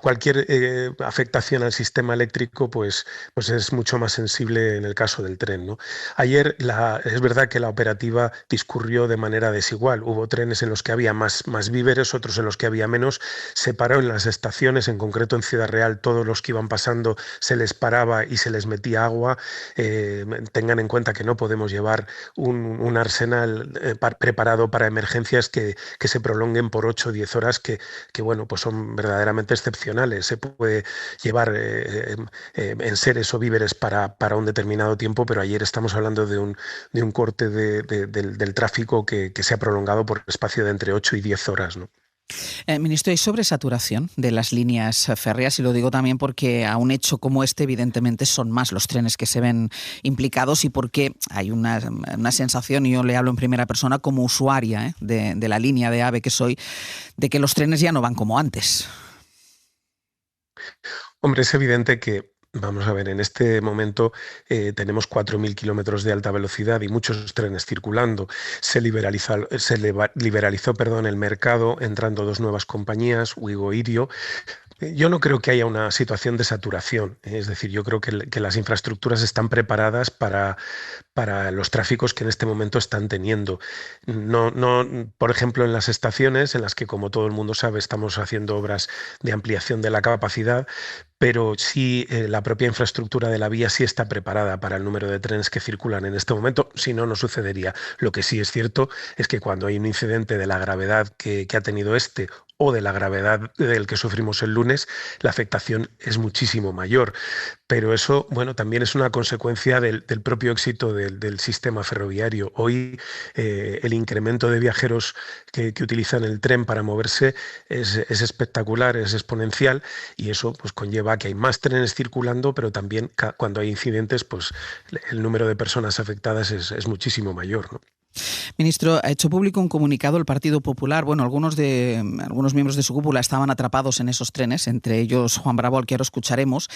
cualquier afectación al sistema eléctrico pues es mucho más sensible en el caso del tren, ¿no? Ayer es verdad que la operativa discurrió de manera desigual. Hubo trenes en los que había más víveres, otros en los que había menos. Se paró en las estaciones, en concreto en Ciudad Real, todos los que iban pasando se les paraba y se les metía agua. Tengan en cuenta que no podemos llevar un arsenal preparado para emergencias que se prolonguen por 8 o 10 horas, que bueno, pues son verdaderamente excepcionales. Se puede llevar enseres o víveres para un determinado tiempo, pero ayer estamos hablando de un corte del tráfico que se ha prolongado por el espacio de entre 8 y 10 horas, ¿no? Ministro, ¿hay sobresaturación de las líneas férreas? Y lo digo también porque a un hecho como este, evidentemente, son más los trenes que se ven implicados y porque hay una sensación, y yo le hablo en primera persona como usuaria de la línea de AVE que soy, de que los trenes ya no van como antes. Hombre, es evidente que, vamos a ver, en este momento tenemos 4.000 kilómetros de alta velocidad y muchos trenes circulando. Se liberalizó el mercado, entrando 2 nuevas compañías, Ouigo e Irio. Yo no creo que haya una situación de saturación, es decir, yo creo que las infraestructuras están preparadas para los tráficos que en este momento están teniendo. No, por ejemplo, en las estaciones, en las que, como todo el mundo sabe, estamos haciendo obras de ampliación de la capacidad, pero sí la propia infraestructura de la vía sí está preparada para el número de trenes que circulan en este momento, si no, no sucedería. Lo que sí es cierto es que cuando hay un incidente de la gravedad que ha tenido este, o de la gravedad del que sufrimos el lunes, la afectación es muchísimo mayor. Pero eso, bueno, también es una consecuencia del propio éxito del sistema ferroviario. Hoy el incremento de viajeros que utilizan el tren para moverse es espectacular, es exponencial, y eso pues conlleva a que hay más trenes circulando, pero también cuando hay incidentes, pues el número de personas afectadas es muchísimo mayor, ¿no? Ministro, ha hecho público un comunicado el Partido Popular. Bueno, algunos miembros de su cúpula estaban atrapados en esos trenes, entre ellos Juan Bravo, al que ahora escucharemos,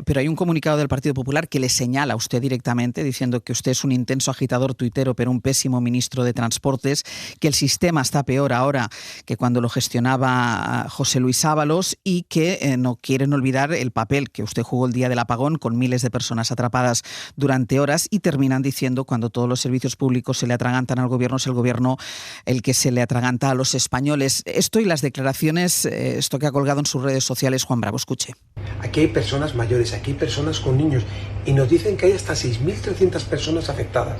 pero hay un comunicado del Partido Popular que le señala a usted directamente, diciendo que usted es un intenso agitador tuitero, pero un pésimo ministro de Transportes, que el sistema está peor ahora que cuando lo gestionaba José Luis Ábalos, y que no quieren olvidar el papel que usted jugó el día del apagón, con miles de personas atrapadas durante horas, y terminan diciendo, cuando todos los servicios públicos se le atragantan al gobierno gobierno es el gobierno el que se le atraganta a los españoles. Esto y las declaraciones, esto que ha colgado en sus redes sociales Juan Bravo, escuche. Aquí hay personas mayores, aquí hay personas con niños y nos dicen que hay hasta 6.300 personas afectadas.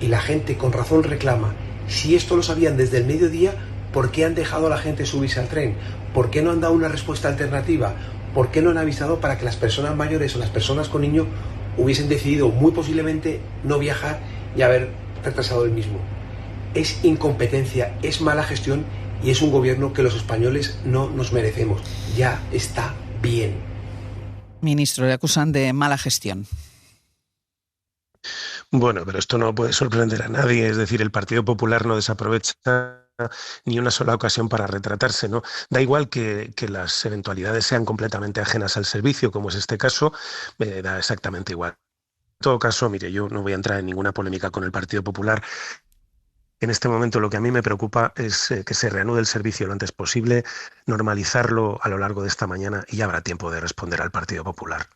Y la gente con razón reclama, si esto lo sabían desde el mediodía, ¿por qué han dejado a la gente subirse al tren? ¿Por qué no han dado una respuesta alternativa? ¿Por qué no han avisado para que las personas mayores o las personas con niños hubiesen decidido muy posiblemente no viajar y haber retrasado el mismo? Es incompetencia, es mala gestión y es un gobierno que los españoles no nos merecemos. Ya está bien. Ministro, le acusan de mala gestión. Bueno, pero esto no puede sorprender a nadie. Es decir, el Partido Popular no desaprovecha ni una sola ocasión para retratarse, ¿no? Da igual que las eventualidades sean completamente ajenas al servicio, como es este caso, me da exactamente igual. En todo caso, mire, yo no voy a entrar en ninguna polémica con el Partido Popular. En este momento lo que a mí me preocupa es que se reanude el servicio lo antes posible, normalizarlo a lo largo de esta mañana y ya habrá tiempo de responder al Partido Popular.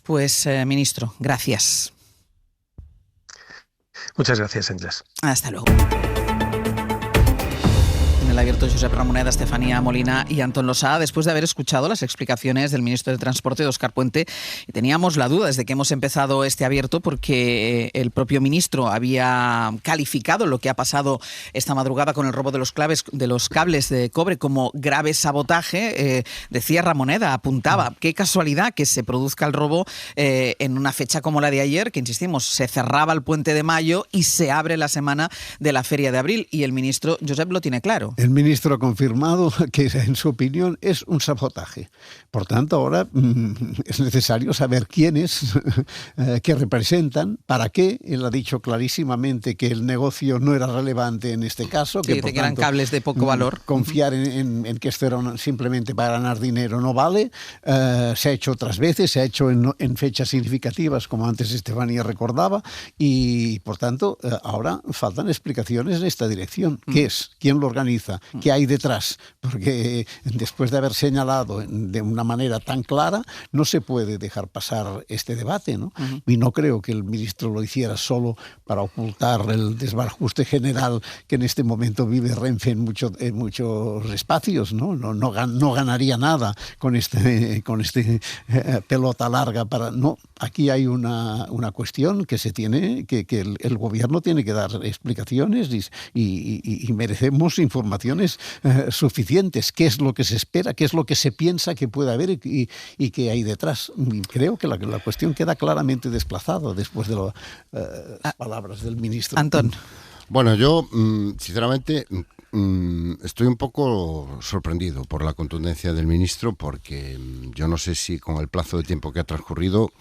Pues, ministro, gracias. Muchas gracias, Ángeles. Hasta luego. En el abierto, Josep Ramoneda, Estefanía Molina y Antón Losada, después de haber escuchado las explicaciones del ministro de Transporte, Óscar Puente, y teníamos la duda desde que hemos empezado este abierto porque el propio ministro había calificado lo que ha pasado esta madrugada con el robo de los cables de cobre como grave sabotaje. Decía Ramoneda, apuntaba, qué casualidad que se produzca el robo en una fecha como la de ayer, que insistimos, se cerraba el puente de mayo y se abre la semana de la Feria de Abril, y el ministro Josep lo tiene claro. El ministro ha confirmado que, en su opinión, es un sabotaje. Por tanto, ahora es necesario saber quiénes, qué representan, para qué. Él ha dicho clarísimamente que el negocio no era relevante en este caso. Sí, que eran cables de poco valor. Confiar en que esto era simplemente para ganar dinero no vale. Se ha hecho otras veces, se ha hecho en fechas significativas, como antes Estefanía recordaba, y, por tanto, ahora faltan explicaciones en esta dirección. ¿Qué es? ¿Quién lo organiza? ¿Qué hay detrás? Porque después de haber señalado de una manera tan clara, no se puede dejar pasar este debate, ¿no? Y no creo que el ministro lo hiciera solo para ocultar el desbarajuste general que en este momento vive Renfe en muchos espacios, ¿no? No ganaría nada con este pelota larga para... No, aquí hay una cuestión que se tiene, que el gobierno tiene que dar explicaciones y merecemos informaciones suficientes. ¿Qué es lo que se espera? ¿Qué es lo que se piensa que puede haber y qué hay detrás? Creo que la cuestión queda claramente desplazada después de las palabras del ministro. Antón. Bueno, yo sinceramente estoy un poco sorprendido por la contundencia del ministro, porque yo no sé si con el plazo de tiempo que ha transcurrido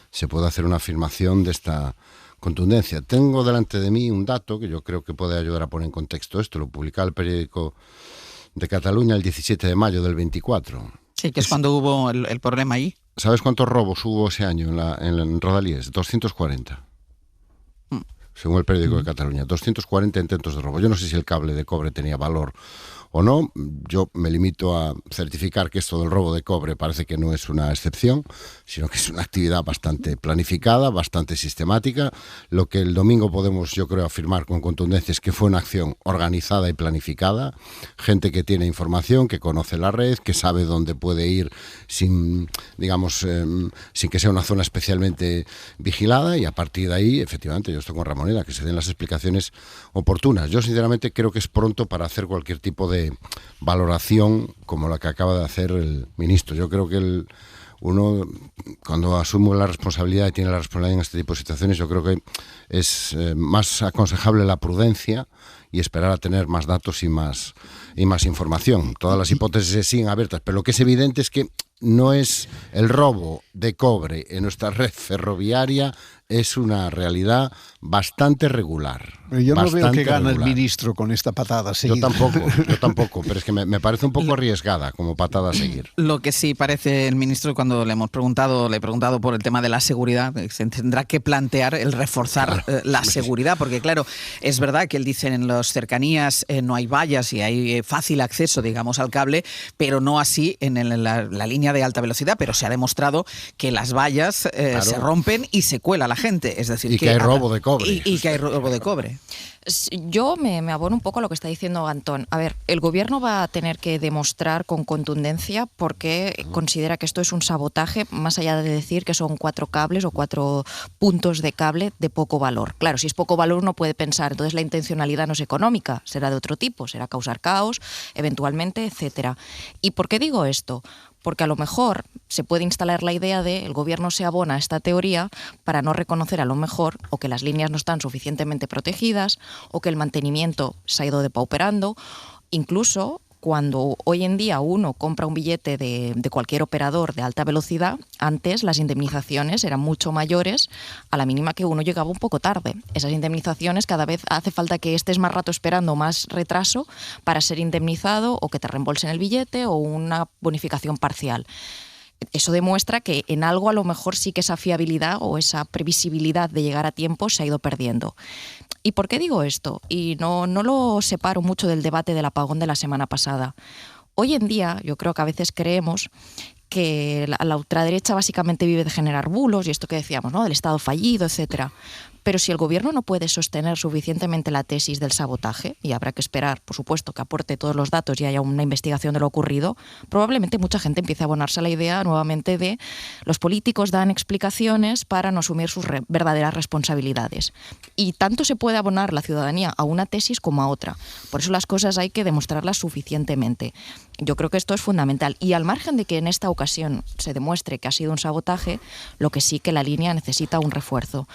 se puede hacer una afirmación de esta contundencia. Tengo delante de mí un dato que yo creo que puede ayudar a poner en contexto esto. Lo publicaba el periódico de Cataluña el 17 de mayo del 24. Sí, que es cuando hubo el problema ahí. ¿Sabes cuántos robos hubo ese año en Rodalies? 240. Según el periódico de Cataluña, 240 intentos de robo. Yo no sé si el cable de cobre tenía valor o no. Yo me limito a certificar que esto del robo de cobre parece que no es una excepción, sino que es una actividad bastante planificada, bastante sistemática. Lo que el domingo podemos, yo creo, afirmar con contundencia es que fue una acción organizada y planificada. Gente que tiene información, que conoce la red, que sabe dónde puede ir sin que sea una zona especialmente vigilada, y a partir de ahí, efectivamente, yo estoy con Ramoneda, que se den las explicaciones oportunas. Yo, sinceramente, creo que es pronto para hacer cualquier tipo de valoración como la que acaba de hacer el ministro. Yo creo que uno, cuando asume la responsabilidad y tiene la responsabilidad en este tipo de situaciones, yo creo que es más aconsejable la prudencia y esperar a tener más datos y más información. Todas las hipótesis siguen abiertas, pero lo que es evidente es que no es el robo de cobre en nuestra red ferroviaria, es una realidad bastante regular. Yo no veo que gane el ministro con esta patada a seguir. Yo tampoco, pero es que me parece un poco arriesgada como patada a seguir. Lo que sí parece el ministro, cuando le he preguntado por el tema de la seguridad, se tendrá que plantear el reforzar la seguridad, porque claro, es verdad que él dice en las cercanías no hay vallas y hay fácil acceso, digamos, al cable, pero no así en la línea de alta velocidad, pero se ha demostrado que las vallas se rompen y se cuela la gente, es decir, que hay robo de cobre. Y que hay robo de cobre. Yo me abono un poco a lo que está diciendo Antón. A ver, el gobierno va a tener que demostrar con contundencia por qué considera que esto es un sabotaje, más allá de decir que son 4 cables o 4 puntos de cable de poco valor. Claro, si es poco valor uno puede pensar, entonces la intencionalidad no es económica, será de otro tipo, será causar caos, eventualmente, etcétera. ¿Y por qué digo esto? Porque a lo mejor se puede instalar la idea de el gobierno se abona a esta teoría para no reconocer a lo mejor o que las líneas no están suficientemente protegidas o que el mantenimiento se ha ido depauperando, incluso cuando hoy en día uno compra un billete de cualquier operador de alta velocidad, antes las indemnizaciones eran mucho mayores a la mínima que uno llegaba un poco tarde. Esas indemnizaciones cada vez hace falta que estés más rato esperando, más retraso para ser indemnizado o que te reembolsen el billete o una bonificación parcial. Eso demuestra que en algo a lo mejor sí que esa fiabilidad o esa previsibilidad de llegar a tiempo se ha ido perdiendo. ¿Y por qué digo esto? Y no lo separo mucho del debate del apagón de la semana pasada. Hoy en día yo creo que a veces creemos que la ultraderecha básicamente vive de generar bulos y esto que decíamos, ¿no? Del Estado fallido, etcétera. Pero si el gobierno no puede sostener suficientemente la tesis del sabotaje, y habrá que esperar, por supuesto, que aporte todos los datos y haya una investigación de lo ocurrido, probablemente mucha gente empiece a abonarse a la idea nuevamente de los políticos dan explicaciones para no asumir sus verdaderas responsabilidades. Y tanto se puede abonar la ciudadanía a una tesis como a otra. Por eso las cosas hay que demostrarlas suficientemente. Yo creo que esto es fundamental. Y al margen de que en esta ocasión se demuestre que ha sido un sabotaje, lo que sí que la línea necesita un refuerzo.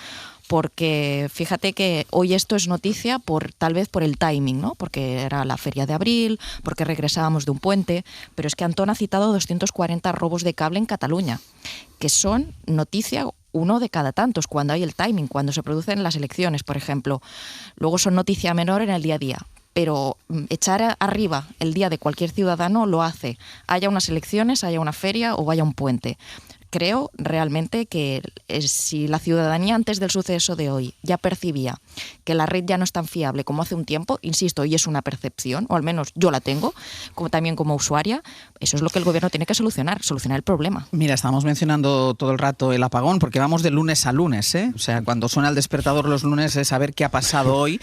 Porque fíjate que hoy esto es noticia tal vez por el timing, ¿no? Porque era la feria de abril, porque regresábamos de un puente, pero es que Antón ha citado 240 robos de cable en Cataluña, que son noticia uno de cada tantos, cuando hay el timing, cuando se producen las elecciones, por ejemplo. Luego son noticia menor en el día a día. Pero echar arriba el día de cualquier ciudadano lo hace, haya unas elecciones, haya una feria o haya un puente. Creo realmente que si la ciudadanía antes del suceso de hoy ya percibía que la red ya no es tan fiable como hace un tiempo, insisto, y es una percepción, o al menos yo la tengo, también como usuaria, eso es lo que el gobierno tiene que solucionar el problema. Mira, estamos mencionando todo el rato el apagón, porque vamos de lunes a lunes, ¿eh? O sea, cuando suena el despertador los lunes es saber qué ha pasado hoy.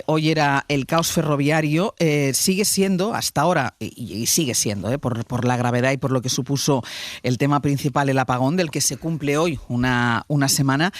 Hoy era el caos ferroviario, sigue siendo, hasta ahora, y sigue siendo, por la gravedad y por lo que supuso el tema principal, el apagón del que se cumple hoy una semana.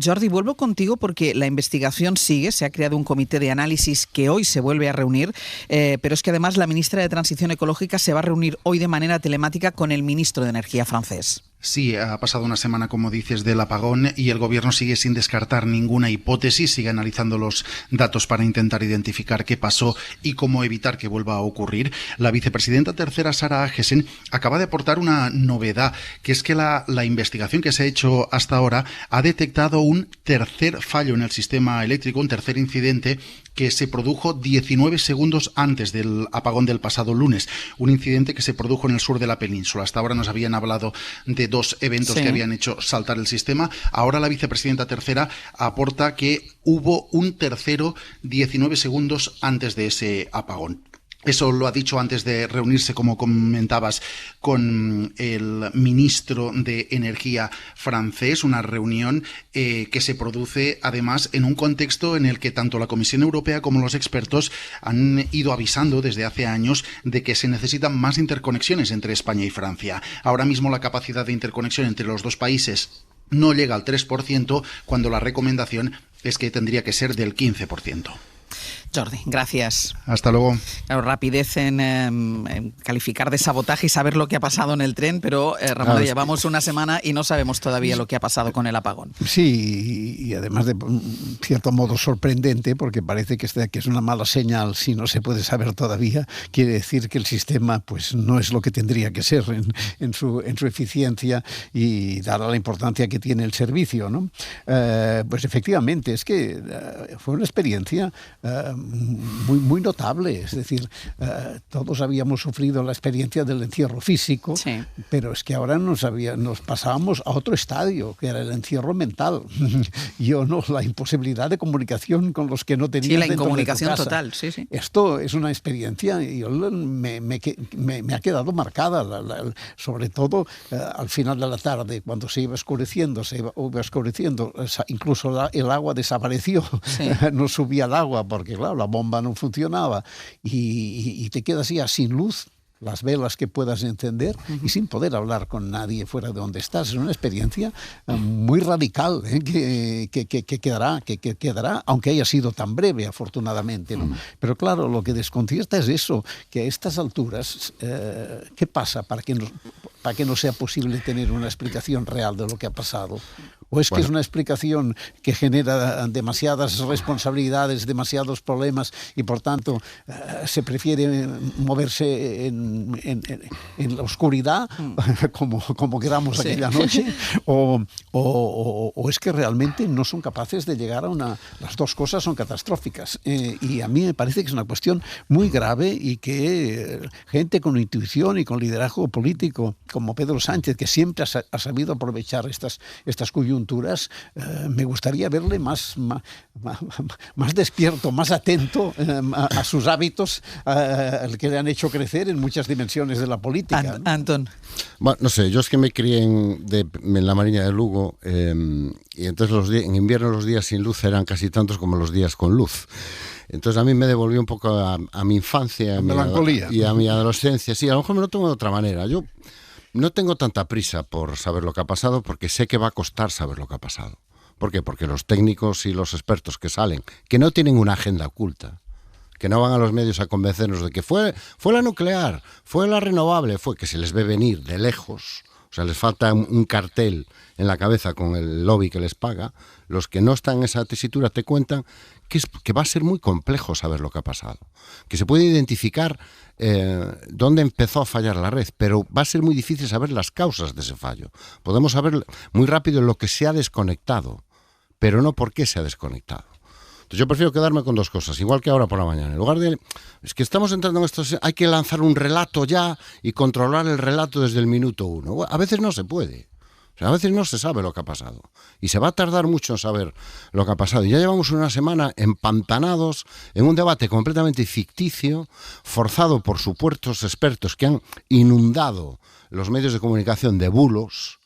Jordi, vuelvo contigo porque la investigación sigue, se ha creado un comité de análisis que hoy se vuelve a reunir, pero es que además la ministra de Transición Ecológica se va a reunir hoy de manera telemática con el ministro de Energía francés. Sí, ha pasado una semana, como dices, del apagón y el gobierno sigue sin descartar ninguna hipótesis, sigue analizando los datos para intentar identificar qué pasó y cómo evitar que vuelva a ocurrir. La vicepresidenta tercera, Sara Agesen, acaba de aportar una novedad, que es que la investigación que se ha hecho hasta ahora ha detectado un tercer fallo en el sistema eléctrico, un tercer incidente que se produjo 19 segundos antes del apagón del pasado lunes. Un incidente que se produjo en el sur de la península. Hasta ahora nos habían hablado de 2 eventos que habían hecho saltar el sistema. Ahora la vicepresidenta tercera aporta que hubo un tercero 19 segundos antes de ese apagón. Eso lo ha dicho antes de reunirse, como comentabas, con el ministro de Energía francés, una reunión que se produce además en un contexto en el que tanto la Comisión Europea como los expertos han ido avisando desde hace años de que se necesitan más interconexiones entre España y Francia. Ahora mismo la capacidad de interconexión entre los dos países no llega al 3%, cuando la recomendación es que tendría que ser del 15%. Jordi, gracias. Hasta luego. Claro, rapidez en calificar de sabotaje y saber lo que ha pasado en el tren, pero Ramón, llevamos una semana y no sabemos todavía lo que ha pasado con el apagón. Sí, y además de cierto modo sorprendente, porque parece que es una mala señal si no se puede saber todavía, quiere decir que el sistema pues no es lo que tendría que ser en su eficiencia y dada la importancia que tiene el servicio, ¿no? Pues efectivamente, es que fue una experiencia muy notable. Es decir, todos habíamos sufrido la experiencia del encierro físico, pero es que ahora nos pasábamos a otro estadio, que era el encierro mental. La imposibilidad de comunicación con los que no tenías la dentro incomunicación de tu casa. total, sí. Esto es una experiencia y me ha quedado marcada, sobre todo al final de la tarde, cuando se iba oscureciendo, incluso el agua desapareció, no subía el agua porque, claro, la bomba no funcionaba y te quedas ya sin luz, las velas que puedas encender y sin poder hablar con nadie fuera de donde estás. Es una experiencia muy radical que quedará, aunque haya sido tan breve, afortunadamente, ¿no? Pero claro, lo que desconcierta es eso, que a estas alturas, ¿qué pasa para que no sea posible tener una explicación real de lo que ha pasado? ¿O es que es una explicación que genera demasiadas responsabilidades, demasiados problemas y por tanto se prefiere moverse en la oscuridad como quedamos aquella noche? ¿O es que realmente no son capaces de llegar a las dos cosas son catastróficas? Y a mí me parece que es una cuestión muy grave y que gente con intuición y con liderazgo político como Pedro Sánchez, que siempre ha sabido aprovechar estas coyunturas, me gustaría verle más despierto, más atento a sus hábitos que le han hecho crecer en muchas dimensiones de la política. Antón. Bueno, no sé, yo es que me crié en la Mariña de Lugo y entonces en invierno los días sin luz eran casi tantos como los días con luz. Entonces a mí me devolvió un poco a mi infancia y a mi adolescencia. Sí, a lo mejor me lo tomo de otra manera. Yo no tengo tanta prisa por saber lo que ha pasado porque sé que va a costar saber lo que ha pasado. ¿Por qué? Porque los técnicos y los expertos que salen, que no tienen una agenda oculta, que no van a los medios a convencernos de que fue la nuclear, fue la renovable, fue que se les ve venir de lejos. O sea, les falta un cartel en la cabeza con el lobby que les paga. Los que no están en esa tesitura te cuentan que va a ser muy complejo saber lo que ha pasado. Que se puede identificar dónde empezó a fallar la red, pero va a ser muy difícil saber las causas de ese fallo. Podemos saber muy rápido lo que se ha desconectado, pero no por qué se ha desconectado. Entonces yo prefiero quedarme con dos cosas, igual que ahora por la mañana. En lugar de... Es que estamos entrando en esto, hay que lanzar un relato ya y controlar el relato desde el minuto 1. Bueno, a veces no se puede. O sea, a veces no se sabe lo que ha pasado. Y se va a tardar mucho en saber lo que ha pasado. Y ya llevamos una semana empantanados en un debate completamente ficticio, forzado por supuestos expertos que han inundado los medios de comunicación de bulos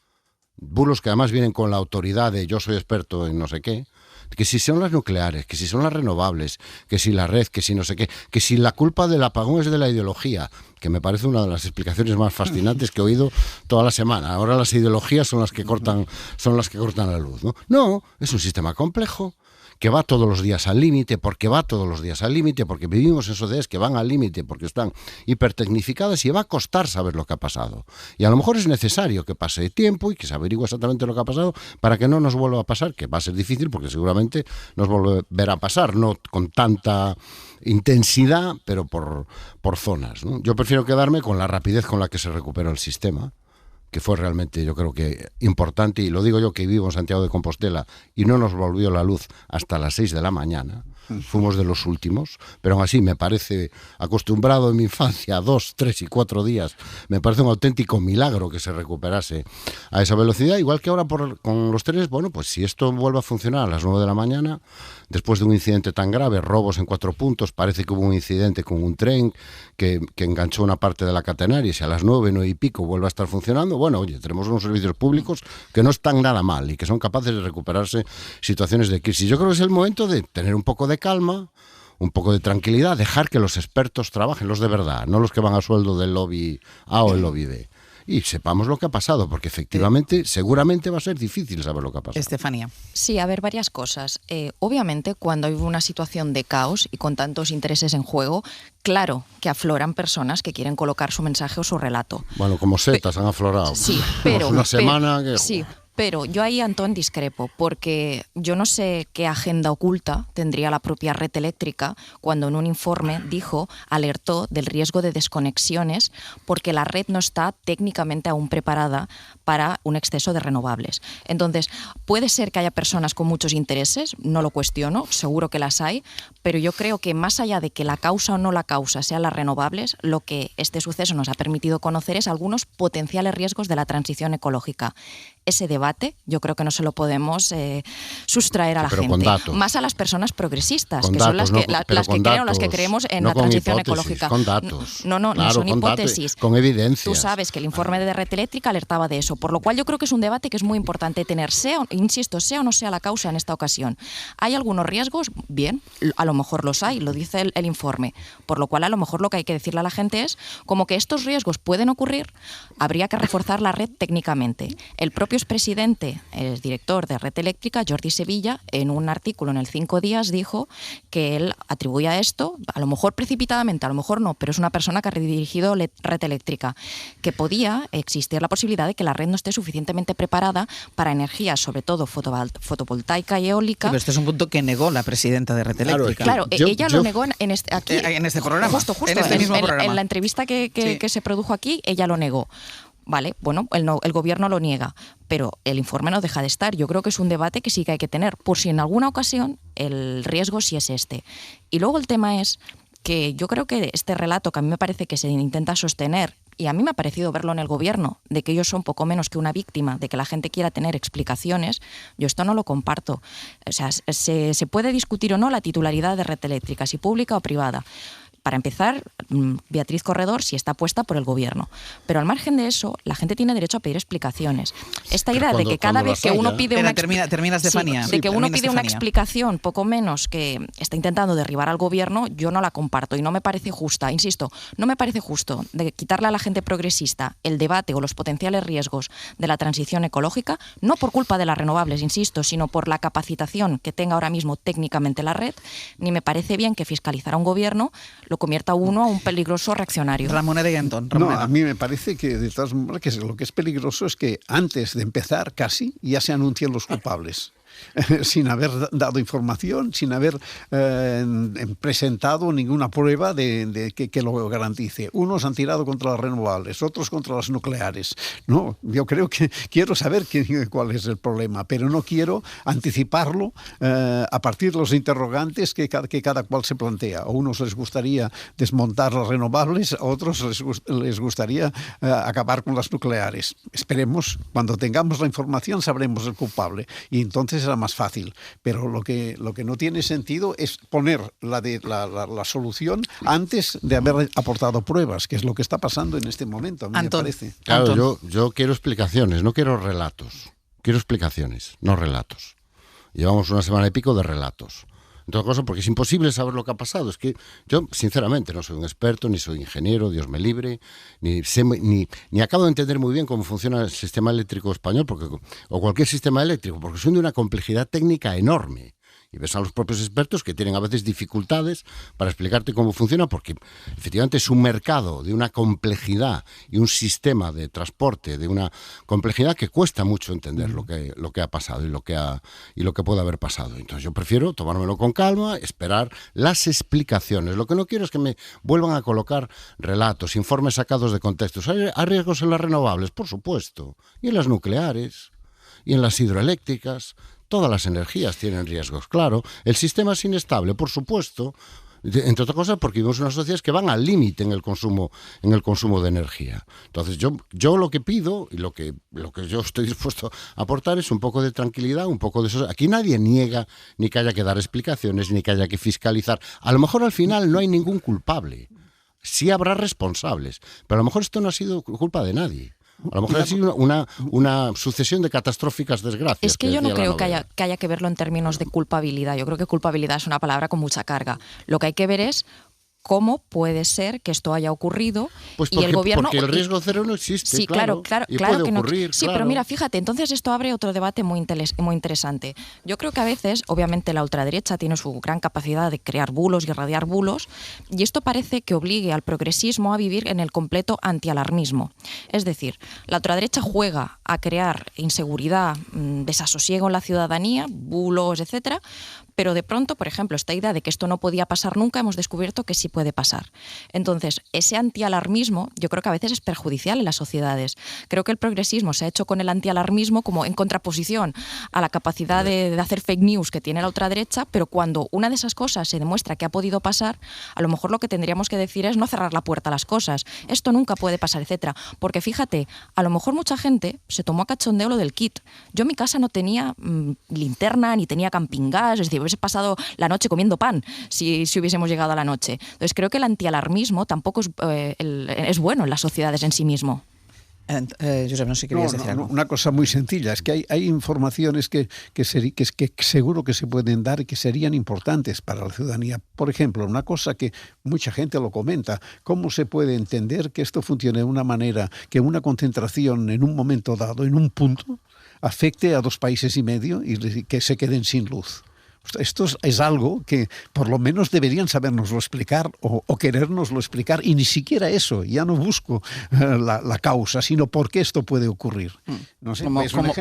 que además vienen con la autoridad de yo soy experto en no sé qué, que si son las nucleares, que si son las renovables, que si la red, que si no sé qué, que si la culpa del apagón es de la ideología, que me parece una de las explicaciones más fascinantes que he oído toda la semana. Ahora las ideologías son las que cortan la luz, ¿no? No, es un sistema complejo que va todos los días al límite, porque vivimos en sociedades que van al límite, porque están hipertecnificadas y va a costar saber lo que ha pasado. Y a lo mejor es necesario que pase tiempo y que se averigüe exactamente lo que ha pasado para que no nos vuelva a pasar, que va a ser difícil porque seguramente nos volverá a pasar, no con tanta intensidad, pero por zonas, ¿no? Yo prefiero quedarme con la rapidez con la que se recuperó el sistema, que fue realmente, yo creo que importante, y lo digo yo que vivo en Santiago de Compostela y no nos volvió la luz hasta las 6 de la mañana, fuimos de los últimos, pero aún así me parece, acostumbrado en mi infancia a 2, 3 y 4 días, me parece un auténtico milagro que se recuperase a esa velocidad, igual que ahora con los trenes. Bueno, pues si esto vuelve a funcionar a las 9 de la mañana, después de un incidente tan grave, robos en 4 puntos, parece que hubo un incidente con un tren que enganchó una parte de la catenaria, y si a las 9 y pico vuelve a estar funcionando, bueno, oye, tenemos unos servicios públicos que no están nada mal y que son capaces de recuperarse situaciones de crisis. Yo creo que es el momento de tener un poco de calma, un poco de tranquilidad, dejar que los expertos trabajen, los de verdad, no los que van a sueldo del lobby A o el lobby B. Y sepamos lo que ha pasado, porque efectivamente, seguramente va a ser difícil saber lo que ha pasado. Estefanía. Sí, a ver, varias cosas. Obviamente, cuando hay una situación de caos y con tantos intereses en juego, claro que afloran personas que quieren colocar su mensaje o su relato. Bueno, como setas han aflorado. Sí, pero... una semana que... Sí, Pero yo ahí, Antón, discrepo, porque yo no sé qué agenda oculta tendría la propia red eléctrica cuando en un informe alertó del riesgo de desconexiones porque la red no está técnicamente aún preparada para un exceso de renovables. Entonces, puede ser que haya personas con muchos intereses, no lo cuestiono, seguro que las hay, pero yo creo que más allá de que la causa o no la causa sean las renovables, lo que este suceso nos ha permitido conocer es algunos potenciales riesgos de la transición ecológica. Ese debate yo creo que no se lo podemos sustraer a la gente, con datos. Más a las personas progresistas, Con que datos, son las que creen o las que datos, creemos en no la con transición hipótesis, ecológica. con datos. No Claro, son con hipótesis. Con evidencias. Tú sabes que el informe de Red Eléctrica alertaba de eso, por lo cual yo creo que es un debate que es muy importante tener, sea o no sea la causa en esta ocasión. ¿Hay algunos riesgos? Bien, a lo mejor los hay, lo dice el informe, por lo cual a lo mejor lo que hay que decirle a la gente es como que estos riesgos pueden ocurrir, habría que reforzar la red técnicamente. El propio expresidente, el director de Red Eléctrica, Jordi Sevilla, en un artículo en el 5 Días dijo que él atribuía esto, a lo mejor precipitadamente, a lo mejor no, pero es una persona que ha redirigido Red Eléctrica, que podía existir la posibilidad de que la red no esté suficientemente preparada para energía, sobre todo fotovoltaica y eólica. Pero este es un punto que negó la presidenta de Red Eléctrica. Claro, ella lo negó en este programa. Justo, en este mismo programa. En la entrevista que se produjo aquí, ella lo negó. Vale, bueno, el gobierno lo niega, pero el informe no deja de estar. Yo creo que es un debate que sí que hay que tener, por si en alguna ocasión el riesgo sí es este. Y luego el tema es que yo creo que este relato que a mí me parece que se intenta sostener, y a mí me ha parecido verlo en el gobierno, de que ellos son poco menos que una víctima, de que la gente quiera tener explicaciones, yo esto no lo comparto. O sea, se puede discutir o no la titularidad de Red Eléctrica, si pública o privada. Para empezar, Beatriz Corredor sí está puesta por el gobierno. Pero al margen de eso, la gente tiene derecho a pedir explicaciones. Esta idea de que cada vez que uno pide una explicación, poco menos que está intentando derribar al gobierno, yo no la comparto y no me parece justa. Insisto, no me parece justo de quitarle a la gente progresista el debate o los potenciales riesgos de la transición ecológica, no por culpa de las renovables, insisto, sino por la capacitación que tenga ahora mismo técnicamente la red, ni me parece bien que fiscalizar a un gobierno lo convierta uno a un peligroso reaccionario. Ramoneda y Antón. No, a mí me parece que de todas maneras que lo que es peligroso es que antes de empezar casi ya se anuncian los culpables. Sin haber dado información, sin haber presentado ninguna prueba de que lo garantice. Unos han tirado contra las renovables, otros contra las nucleares. No, yo creo que quiero saber cuál es el problema, pero no quiero anticiparlo a partir de los interrogantes que cada cual se plantea. A unos les gustaría desmontar las renovables, a otros les gustaría acabar con las nucleares. Esperemos, cuando tengamos la información sabremos el culpable y entonces será más fácil, pero lo que no tiene sentido es poner la solución antes de haber aportado pruebas, que es lo que está pasando en este momento, a mí me parece. Claro, yo quiero explicaciones, no quiero relatos. Quiero explicaciones, no relatos. Llevamos una semana y pico de relatos. En todo caso, porque es imposible saber lo que ha pasado. Es que yo, sinceramente, no soy un experto, ni soy ingeniero, Dios me libre, ni acabo de entender muy bien cómo funciona el sistema eléctrico español, o cualquier sistema eléctrico, porque son de una complejidad técnica enorme. Y ves a los propios expertos que tienen a veces dificultades para explicarte cómo funciona, porque efectivamente es un mercado de una complejidad y un sistema de transporte de una complejidad que cuesta mucho entender lo que ha pasado y lo que puede haber pasado. Entonces yo prefiero tomármelo con calma, esperar las explicaciones. Lo que no quiero es que me vuelvan a colocar relatos, informes sacados de contextos. ¿Hay riesgos en las renovables? Por supuesto. Y en las nucleares, y en las hidroeléctricas. Todas las energías tienen riesgos, claro. El sistema es inestable, por supuesto, entre otras cosas porque vivimos en unas sociedades que van al límite en el consumo de energía. Entonces yo lo que pido y lo que yo estoy dispuesto a aportar es un poco de tranquilidad, un poco de eso. Aquí nadie niega ni que haya que dar explicaciones, ni que haya que fiscalizar. A lo mejor al final no hay ningún culpable. Sí habrá responsables, pero a lo mejor esto no ha sido culpa de nadie. A lo mejor ha sido una sucesión de catastróficas desgracias. Es que yo no creo que haya que verlo en términos de culpabilidad. Yo creo que culpabilidad es una palabra con mucha carga. Lo que hay que ver es cómo puede ser que esto haya ocurrido pues y el gobierno... Porque el riesgo cero no existe, sí, claro y claro puede que ocurrir, no. Sí, claro. pero mira, fíjate, entonces esto abre otro debate muy interesante. Yo creo que a veces, obviamente, la ultraderecha tiene su gran capacidad de crear bulos y irradiar bulos, y esto parece que obligue al progresismo a vivir en el completo antialarmismo. Es decir, la ultraderecha juega a crear inseguridad, desasosiego en la ciudadanía, bulos, etcétera, pero de pronto, por ejemplo, esta idea de que esto no podía pasar nunca, hemos descubierto que sí puede pasar. Entonces, ese antialarmismo yo creo que a veces es perjudicial en las sociedades. Creo que el progresismo se ha hecho con el antialarmismo como en contraposición a la capacidad de hacer fake news que tiene la ultraderecha, pero cuando una de esas cosas se demuestra que ha podido pasar, a lo mejor lo que tendríamos que decir es no cerrar la puerta a las cosas. Esto nunca puede pasar, etcétera. Porque fíjate, a lo mejor mucha gente se tomó a cachondeo lo del kit. Yo en mi casa no tenía linterna ni tenía camping gas, es decir, hubiese pasado la noche comiendo pan si hubiésemos llegado a la noche. Entonces creo que el antialarmismo tampoco es bueno en las sociedades en sí mismo. Josep, no sé si querías decir algo. Una cosa muy sencilla, es que hay informaciones que seguro que se pueden dar y que serían importantes para la ciudadanía. Por ejemplo, una cosa que mucha gente lo comenta, ¿cómo se puede entender que esto funcione de una manera que una concentración en un momento dado, en un punto, afecte a 2,5 países y que se queden sin luz? Esto es algo que por lo menos deberían sabérnoslo explicar o querérnoslo explicar, y ni siquiera eso, ya no busco la causa, sino por qué esto puede ocurrir. No sé,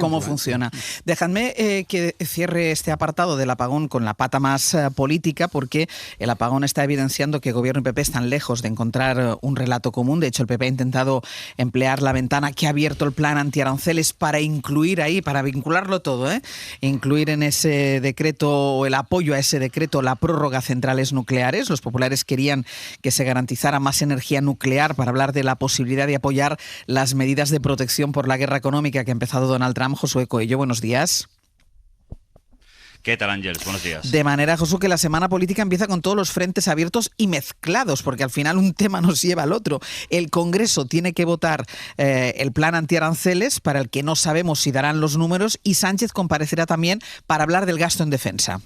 ¿Cómo funciona? Dejadme que cierre este apartado del apagón con la pata más política, porque el apagón está evidenciando que Gobierno y PP están lejos de encontrar un relato común. De hecho, el PP ha intentado emplear la ventana que ha abierto el plan antiaranceles para incluir ahí, para vincularlo todo, incluir en ese decreto, o el apoyo a ese decreto, la prórroga a centrales nucleares. Los populares querían que se garantizara más energía nuclear para hablar de la posibilidad de apoyar las medidas de protección por la guerra económica que ha empezado Donald Trump. Josué Coello, buenos días. ¿Qué tal, Ángels? Buenos días. De manera, Josué, que la semana política empieza con todos los frentes abiertos y mezclados, porque al final un tema nos lleva al otro. El Congreso tiene que votar el plan antiaranceles, para el que no sabemos si darán los números, y Sánchez comparecerá también para hablar del gasto en defensa.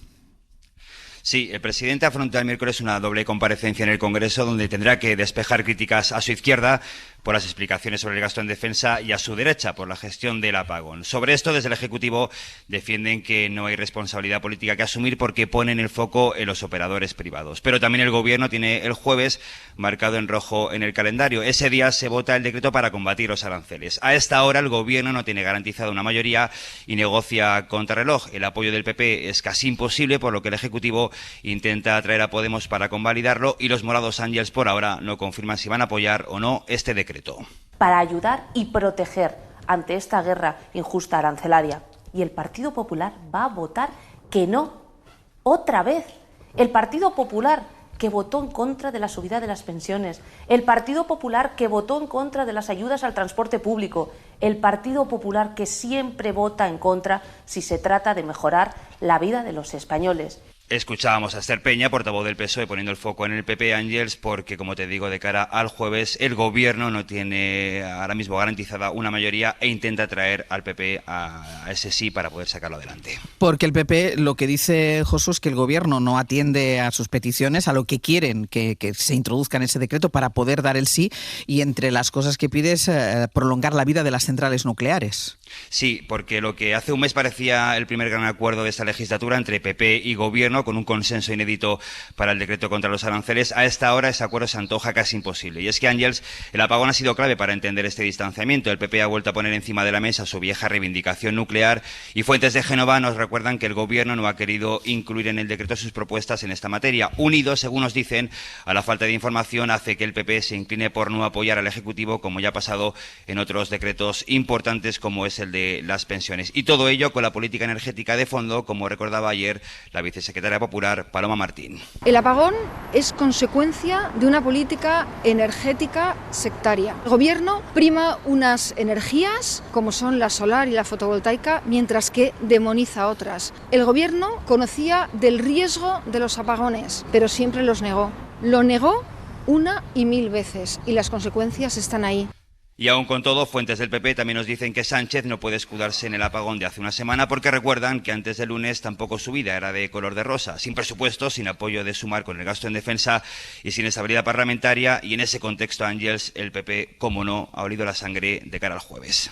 Sí, el presidente afronta el miércoles una doble comparecencia en el Congreso, donde tendrá que despejar críticas a su izquierda por las explicaciones sobre el gasto en defensa y a su derecha por la gestión del apagón. Sobre esto, desde el Ejecutivo defienden que no hay responsabilidad política que asumir porque ponen el foco en los operadores privados. Pero también el Gobierno tiene el jueves marcado en rojo en el calendario. Ese día se vota el decreto para combatir los aranceles. A esta hora el Gobierno no tiene garantizada una mayoría y negocia contrarreloj. El apoyo del PP es casi imposible, por lo que el Ejecutivo intenta atraer a Podemos para convalidarlo, y los morados Ángels por ahora no confirman si van a apoyar o no este decreto. Para ayudar y proteger ante esta guerra injusta arancelaria. Y el Partido Popular va a votar que no. Otra vez. El Partido Popular, que votó en contra de la subida de las pensiones. El Partido Popular, que votó en contra de las ayudas al transporte público. El Partido Popular, que siempre vota en contra si se trata de mejorar la vida de los españoles. Escuchábamos a Esther Peña, portavoz del PSOE, poniendo el foco en el PP, Ángels, porque, como te digo, de cara al jueves, el Gobierno no tiene ahora mismo garantizada una mayoría e intenta traer al PP a ese sí para poder sacarlo adelante. Porque el PP, lo que dice Josué, es que el Gobierno no atiende a sus peticiones, a lo que quieren que se introduzca en ese decreto para poder dar el sí, y entre las cosas que pide es prolongar la vida de las centrales nucleares. Sí, porque lo que hace un mes parecía el primer gran acuerdo de esta legislatura entre PP y Gobierno, con un consenso inédito para el decreto contra los aranceles, a esta hora ese acuerdo se antoja casi imposible. Y es que, Ángels, el apagón ha sido clave para entender este distanciamiento. El PP ha vuelto a poner encima de la mesa su vieja reivindicación nuclear, y fuentes de Génova nos recuerdan que el Gobierno no ha querido incluir en el decreto sus propuestas en esta materia. Unido, según nos dicen, a la falta de información hace que el PP se incline por no apoyar al Ejecutivo, como ya ha pasado en otros decretos importantes como es el de las pensiones. Y todo ello con la política energética de fondo, como recordaba ayer la vicesecretaria popular Paloma Martín. El apagón es consecuencia de una política energética sectaria. El Gobierno prima unas energías, como son la solar y la fotovoltaica, mientras que demoniza otras. El Gobierno conocía del riesgo de los apagones, pero siempre los negó. Lo negó 1 y 1000 veces, y las consecuencias están ahí. Y aún con todo, fuentes del PP también nos dicen que Sánchez no puede escudarse en el apagón de hace una semana porque recuerdan que antes del lunes tampoco su vida era de color de rosa, sin presupuesto, sin apoyo de Sumar con el gasto en defensa y sin estabilidad parlamentaria. Y en ese contexto, Ángels, el PP, como no, ha olido la sangre de cara al jueves.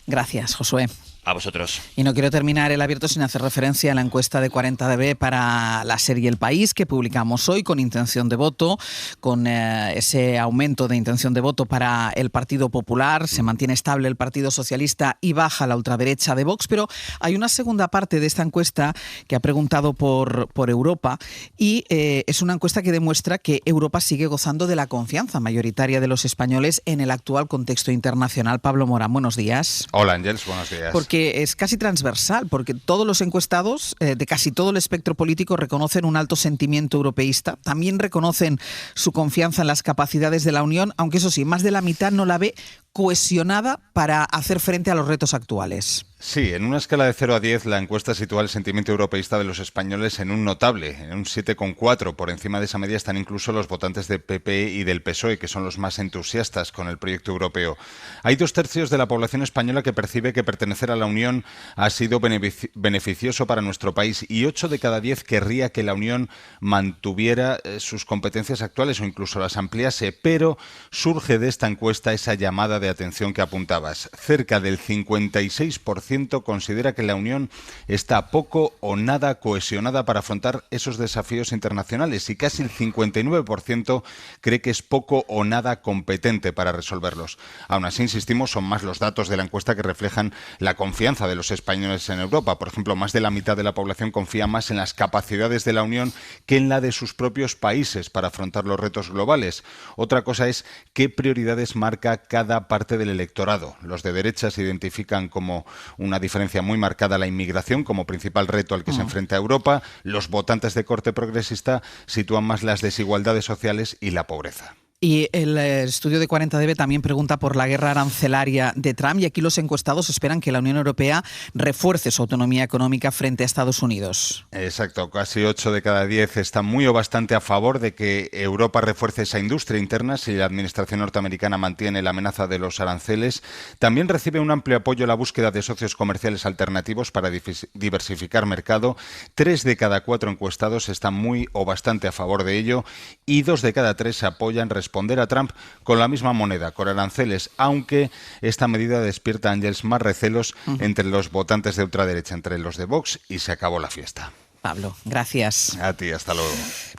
Gracias, Josué. A vosotros. Y no quiero terminar el abierto sin hacer referencia a la encuesta de 40DB para la serie El País que publicamos hoy con intención de voto, con ese aumento de intención de voto para el Partido Popular. Se mantiene estable el Partido Socialista y baja la ultraderecha de Vox, pero hay una segunda parte de esta encuesta que ha preguntado por Europa y es una encuesta que demuestra que Europa sigue gozando de la confianza mayoritaria de los españoles en el actual contexto internacional. Pablo Morán, buenos días. Hola, Ángels, buenos días. Que es casi transversal, porque todos los encuestados de casi todo el espectro político reconocen un alto sentimiento europeísta, también reconocen su confianza en las capacidades de la Unión, aunque eso sí, más de la mitad no la ve cohesionada para hacer frente a los retos actuales. Sí, en una escala de 0 a 10 la encuesta sitúa el sentimiento europeísta de los españoles en un notable, en un 7,4. Por encima de esa media están incluso los votantes de PP y del PSOE, que son los más entusiastas con el proyecto europeo. Hay 2/3 de la población española que percibe que pertenecer a la Unión ha sido beneficioso para nuestro país y 8 de cada 10 querría que la Unión mantuviera sus competencias actuales o incluso las ampliase, pero surge de esta encuesta esa llamada de atención que apuntabas. Cerca del 56% considera que la Unión está poco o nada cohesionada para afrontar esos desafíos internacionales y casi el 59% cree que es poco o nada competente para resolverlos. Aún así, insistimos, son más los datos de la encuesta que reflejan la confianza de los españoles en Europa. Por ejemplo, más de la mitad de la población confía más en las capacidades de la Unión que en la de sus propios países para afrontar los retos globales. Otra cosa es qué prioridades marca cada parte del electorado. Los de derechas identifican como una diferencia muy marcada la inmigración como principal reto al que se enfrenta Europa. Los votantes de corte progresista sitúan más las desigualdades sociales y la pobreza. Y el estudio de 40DB también pregunta por la guerra arancelaria de Trump y aquí los encuestados esperan que la Unión Europea refuerce su autonomía económica frente a Estados Unidos. Exacto, casi 8 de cada 10 están muy o bastante a favor de que Europa refuerce esa industria interna si la administración norteamericana mantiene la amenaza de los aranceles. También recibe un amplio apoyo la búsqueda de socios comerciales alternativos para diversificar mercado. 3 de cada 4 encuestados están muy o bastante a favor de ello y 2 de cada 3 apoyan responder a Trump con la misma moneda, con aranceles, aunque esta medida despierta, Ángels, más recelos entre los votantes de ultraderecha, entre los de Vox, y se acabó la fiesta. Pablo, gracias. A ti, hasta luego.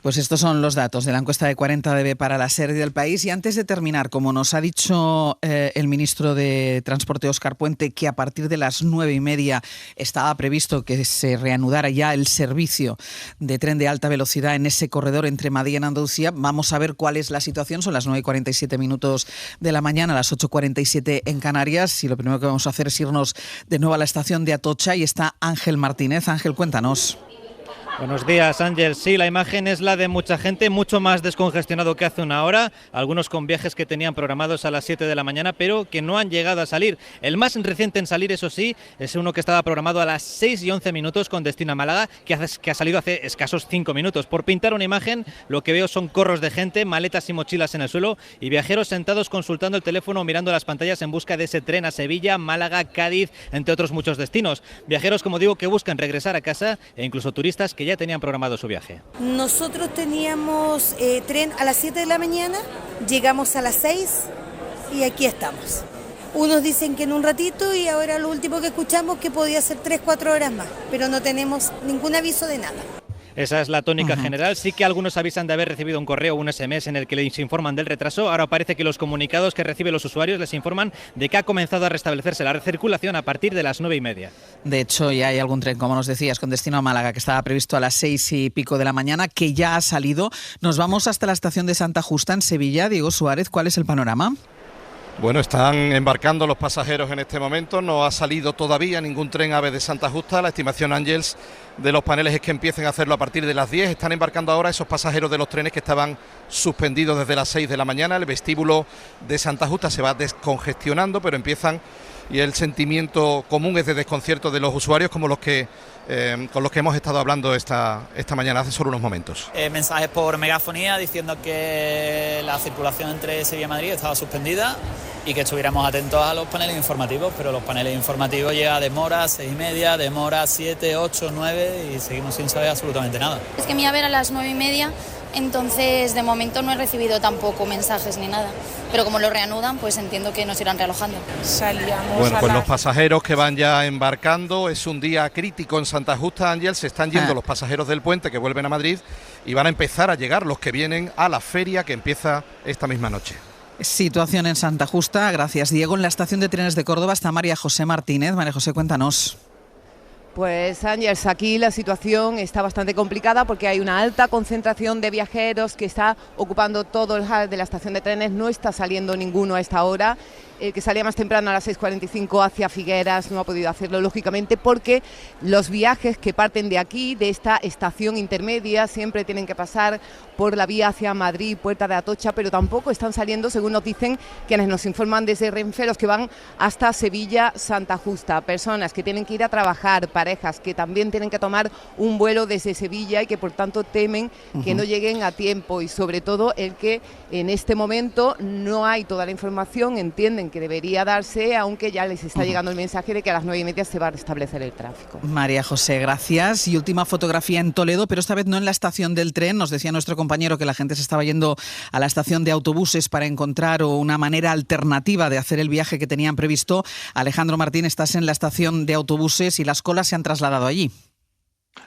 Pues estos son los datos de la encuesta de 40DB para la serie del País. Y antes de terminar, como nos ha dicho el ministro de Transporte, Óscar Puente, que a partir de las 9:30 estaba previsto que se reanudara ya el servicio de tren de alta velocidad en ese corredor entre Madrid y Andalucía, vamos a ver cuál es la situación. Son las 9:47 de la mañana, las 8:47 en Canarias. Y lo primero que vamos a hacer es irnos de nuevo a la estación de Atocha y está Ángel Martínez. Ángel, cuéntanos. Buenos días, Ángel. Sí, la imagen es la de mucha gente, mucho más descongestionado que hace una hora, algunos con viajes que tenían programados a las 7 de la mañana, pero que no han llegado a salir. El más reciente en salir, eso sí, es uno que estaba programado a las 6:11 con destino a Málaga, que ha salido hace escasos 5 minutos. Por pintar una imagen, lo que veo son corros de gente, maletas y mochilas en el suelo y viajeros sentados consultando el teléfono o mirando las pantallas en busca de ese tren a Sevilla, Málaga, Cádiz, entre otros muchos destinos. Viajeros, como digo, que buscan regresar a casa e incluso turistas que ya tenían programado su viaje. Nosotros teníamos tren a las 7 de la mañana, llegamos a las 6 y aquí estamos. Unos dicen que en un ratito y ahora lo último que escuchamos que podía ser 3-4 horas más, pero no tenemos ningún aviso de nada. Esa es la tónica general. Sí que algunos avisan de haber recibido un correo o un SMS en el que les informan del retraso. Ahora parece que los comunicados que reciben los usuarios les informan de que ha comenzado a restablecerse la circulación a partir de las 9:30. De hecho, ya hay algún tren, como nos decías, con destino a Málaga, que estaba previsto a las 6:00 de la mañana, que ya ha salido. Nos vamos hasta la estación de Santa Justa, en Sevilla. Diego Suárez, ¿cuál es el panorama? Bueno, están embarcando los pasajeros en este momento, no ha salido todavía ningún tren AVE de Santa Justa. La estimación, Ángels, de los paneles es que empiecen a hacerlo a partir de las 10. Están embarcando ahora esos pasajeros de los trenes que estaban suspendidos desde las 6 de la mañana. El vestíbulo de Santa Justa se va descongestionando, pero empiezan, y el sentimiento común es de desconcierto de los usuarios, como los que con los que hemos estado hablando esta mañana, hace solo unos momentos. Mensajes por megafonía diciendo que la circulación entre Sevilla y Madrid estaba suspendida y que estuviéramos atentos a los paneles informativos, pero los paneles informativos llegan demora 6:30, demora 7, 8, 9 y seguimos sin saber absolutamente nada. Es que me iba a ver a las 9:30, entonces de momento no he recibido tampoco mensajes ni nada, pero como lo reanudan, pues entiendo que nos irán realojando. Salíamos bueno, pues los pasajeros que van ya embarcando, es un día crítico en Santa Justa, Ángel, se están yendo los pasajeros del puente que vuelven a Madrid y van a empezar a llegar los que vienen a la feria que empieza esta misma noche. Situación en Santa Justa, gracias Diego. En la estación de trenes de Córdoba está María José Martínez. María José, cuéntanos. Pues Ángels, aquí la situación está bastante complicada porque hay una alta concentración de viajeros que está ocupando todo el hall de la estación de trenes, no está saliendo ninguno a esta hora. El que salía más temprano a las 6:45 hacia Figueras no ha podido hacerlo, lógicamente, porque los viajes que parten de aquí, de esta estación intermedia, siempre tienen que pasar por la vía hacia Madrid, Puerta de Atocha, pero tampoco están saliendo, según nos dicen quienes nos informan desde Renfe, los que van hasta Sevilla, Santa Justa. Personas que tienen que ir a trabajar, parejas que también tienen que tomar un vuelo desde Sevilla y que por tanto temen que no lleguen a tiempo, y sobre todo el que en este momento no hay toda la información, entienden que debería darse, aunque ya les está llegando el mensaje de que a las 9:30 se va a restablecer el tráfico. María José, gracias. Y última fotografía en Toledo, pero esta vez no en la estación del tren. Nos decía nuestro compañero que la gente se estaba yendo a la estación de autobuses para encontrar una manera alternativa de hacer el viaje que tenían previsto. Alejandro Martín, estás en la estación de autobuses y las colas se han trasladado allí.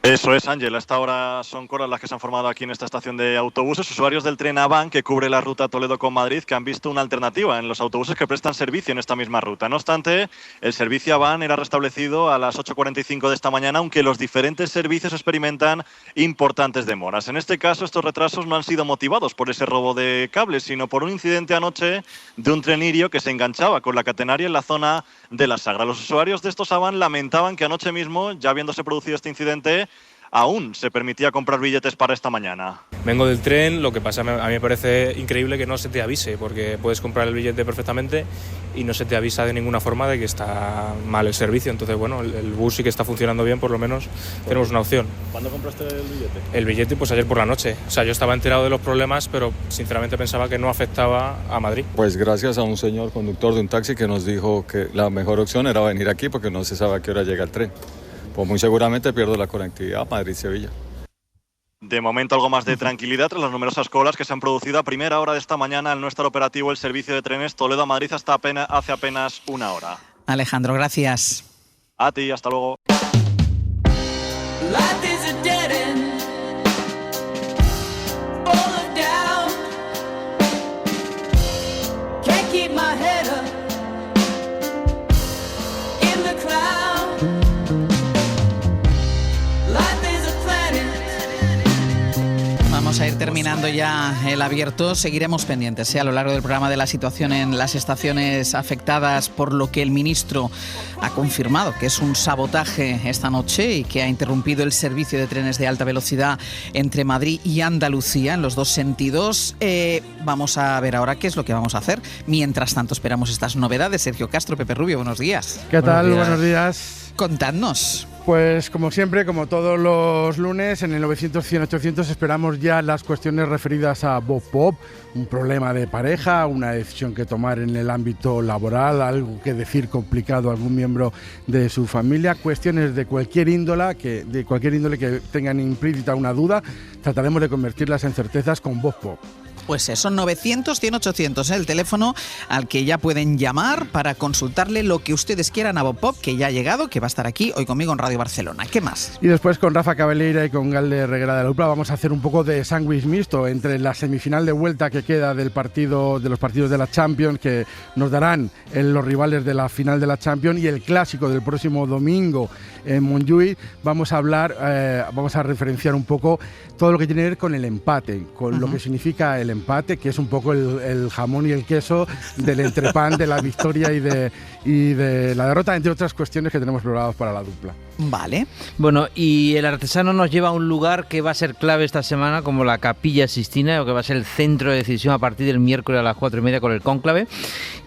Eso es, Ángel. A esta hora son colas las que se han formado aquí en esta estación de autobuses. Usuarios del tren Avan, que cubre la ruta Toledo con Madrid, que han visto una alternativa en los autobuses que prestan servicio en esta misma ruta. No obstante, el servicio Avan era restablecido a las 8:45 de esta mañana, aunque los diferentes servicios experimentan importantes demoras. En este caso, estos retrasos no han sido motivados por ese robo de cables, sino por un incidente anoche de un tren Irio que se enganchaba con la catenaria en la zona de la Sagra. Los usuarios de estos Avan lamentaban que anoche mismo, ya habiéndose producido este incidente, aún se permitía comprar billetes para esta mañana. Vengo del tren, lo que pasa a mí me parece increíble que no se te avise, porque puedes comprar el billete perfectamente y no se te avisa de ninguna forma de que está mal el servicio. Entonces, bueno, el bus sí que está funcionando bien, por lo menos tenemos una opción. ¿Cuándo compraste el billete? El billete, pues ayer por la noche. O sea, yo estaba enterado de los problemas, pero sinceramente pensaba que no afectaba a Madrid. Pues gracias a un señor conductor de un taxi que nos dijo que la mejor opción era venir aquí porque no se sabe a qué hora llega el tren. Pues muy seguramente pierdo la conectividad Madrid-Sevilla. De momento algo más de tranquilidad tras las numerosas colas que se han producido a primera hora de esta mañana al no estar operativo el servicio de trenes Toledo a Madrid hasta hace apenas una hora. Alejandro, gracias. A ti, hasta luego. Vamos a ir terminando ya el abierto. Seguiremos pendientes a lo largo del programa de la situación en las estaciones afectadas por lo que el ministro ha confirmado, que es un sabotaje esta noche y que ha interrumpido el servicio de trenes de alta velocidad entre Madrid y Andalucía en los dos sentidos. Vamos a ver ahora qué es lo que vamos a hacer. Mientras tanto esperamos estas novedades. Sergio Castro, Pepe Rubio, buenos días. ¿Qué tal? Buenos días. Contadnos. Pues como siempre, como todos los lunes, en el 900-100-800 esperamos ya las cuestiones referidas a Bob Pop, un problema de pareja, una decisión que tomar en el ámbito laboral, algo que decir complicado a algún miembro de su familia, cuestiones de cualquier índole que tengan implícita una duda, trataremos de convertirlas en certezas con Bob Pop. Pues eso, 900-100-800, el teléfono al que ya pueden llamar para consultarle lo que ustedes quieran a Bob Pop, que ya ha llegado, que va a estar aquí hoy conmigo en Radio Barcelona. ¿Qué más? Y después con Rafa Cabeleira y con Galde Reguera de la Dupla vamos a hacer un poco de sándwich mixto entre la semifinal de vuelta que queda de los partidos de la Champions, que nos darán los rivales de la final de la Champions, y el clásico del próximo domingo en Montjuïc. Vamos a referenciar un poco todo lo que tiene que ver con el empate, con lo que significa el empate, que es un poco el jamón y el queso del entrepán de la victoria y de la derrota, entre otras cuestiones que tenemos preparados para la dupla. Vale. Bueno, y el artesano nos lleva a un lugar que va a ser clave esta semana, como la Capilla Sixtina, que va a ser el centro de decisión a partir del miércoles a las 4:30 con el cónclave.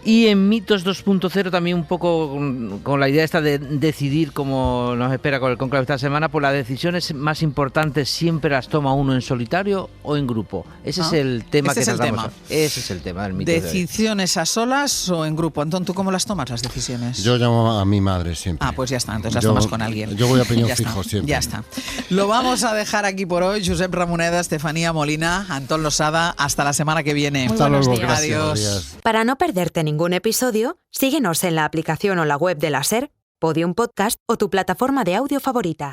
Y en Mitos 2.0 también un poco con la idea esta de decidir, como nos espera con el cónclave esta semana, pues las decisiones más importantes siempre las toma uno en solitario o en grupo. Ese es el tema que tratamos. Ese es el tema del Mitos. ¿Decisiones a solas o en grupo? Antón, ¿tú cómo las tomas las decisiones? Yo llamo a mi madre siempre. Ah, pues ya está, entonces las tomas con alguien. Yo voy a opinión fijo siempre. Ya está. Lo vamos a dejar aquí por hoy. Josep Ramoneda, Estefanía Molina, Antón Losada. Hasta la semana que viene. Hasta luego. Adiós. Para no perderte ningún episodio, síguenos en la aplicación o la web de la SER, Podium Podcast o tu plataforma de audio favorita.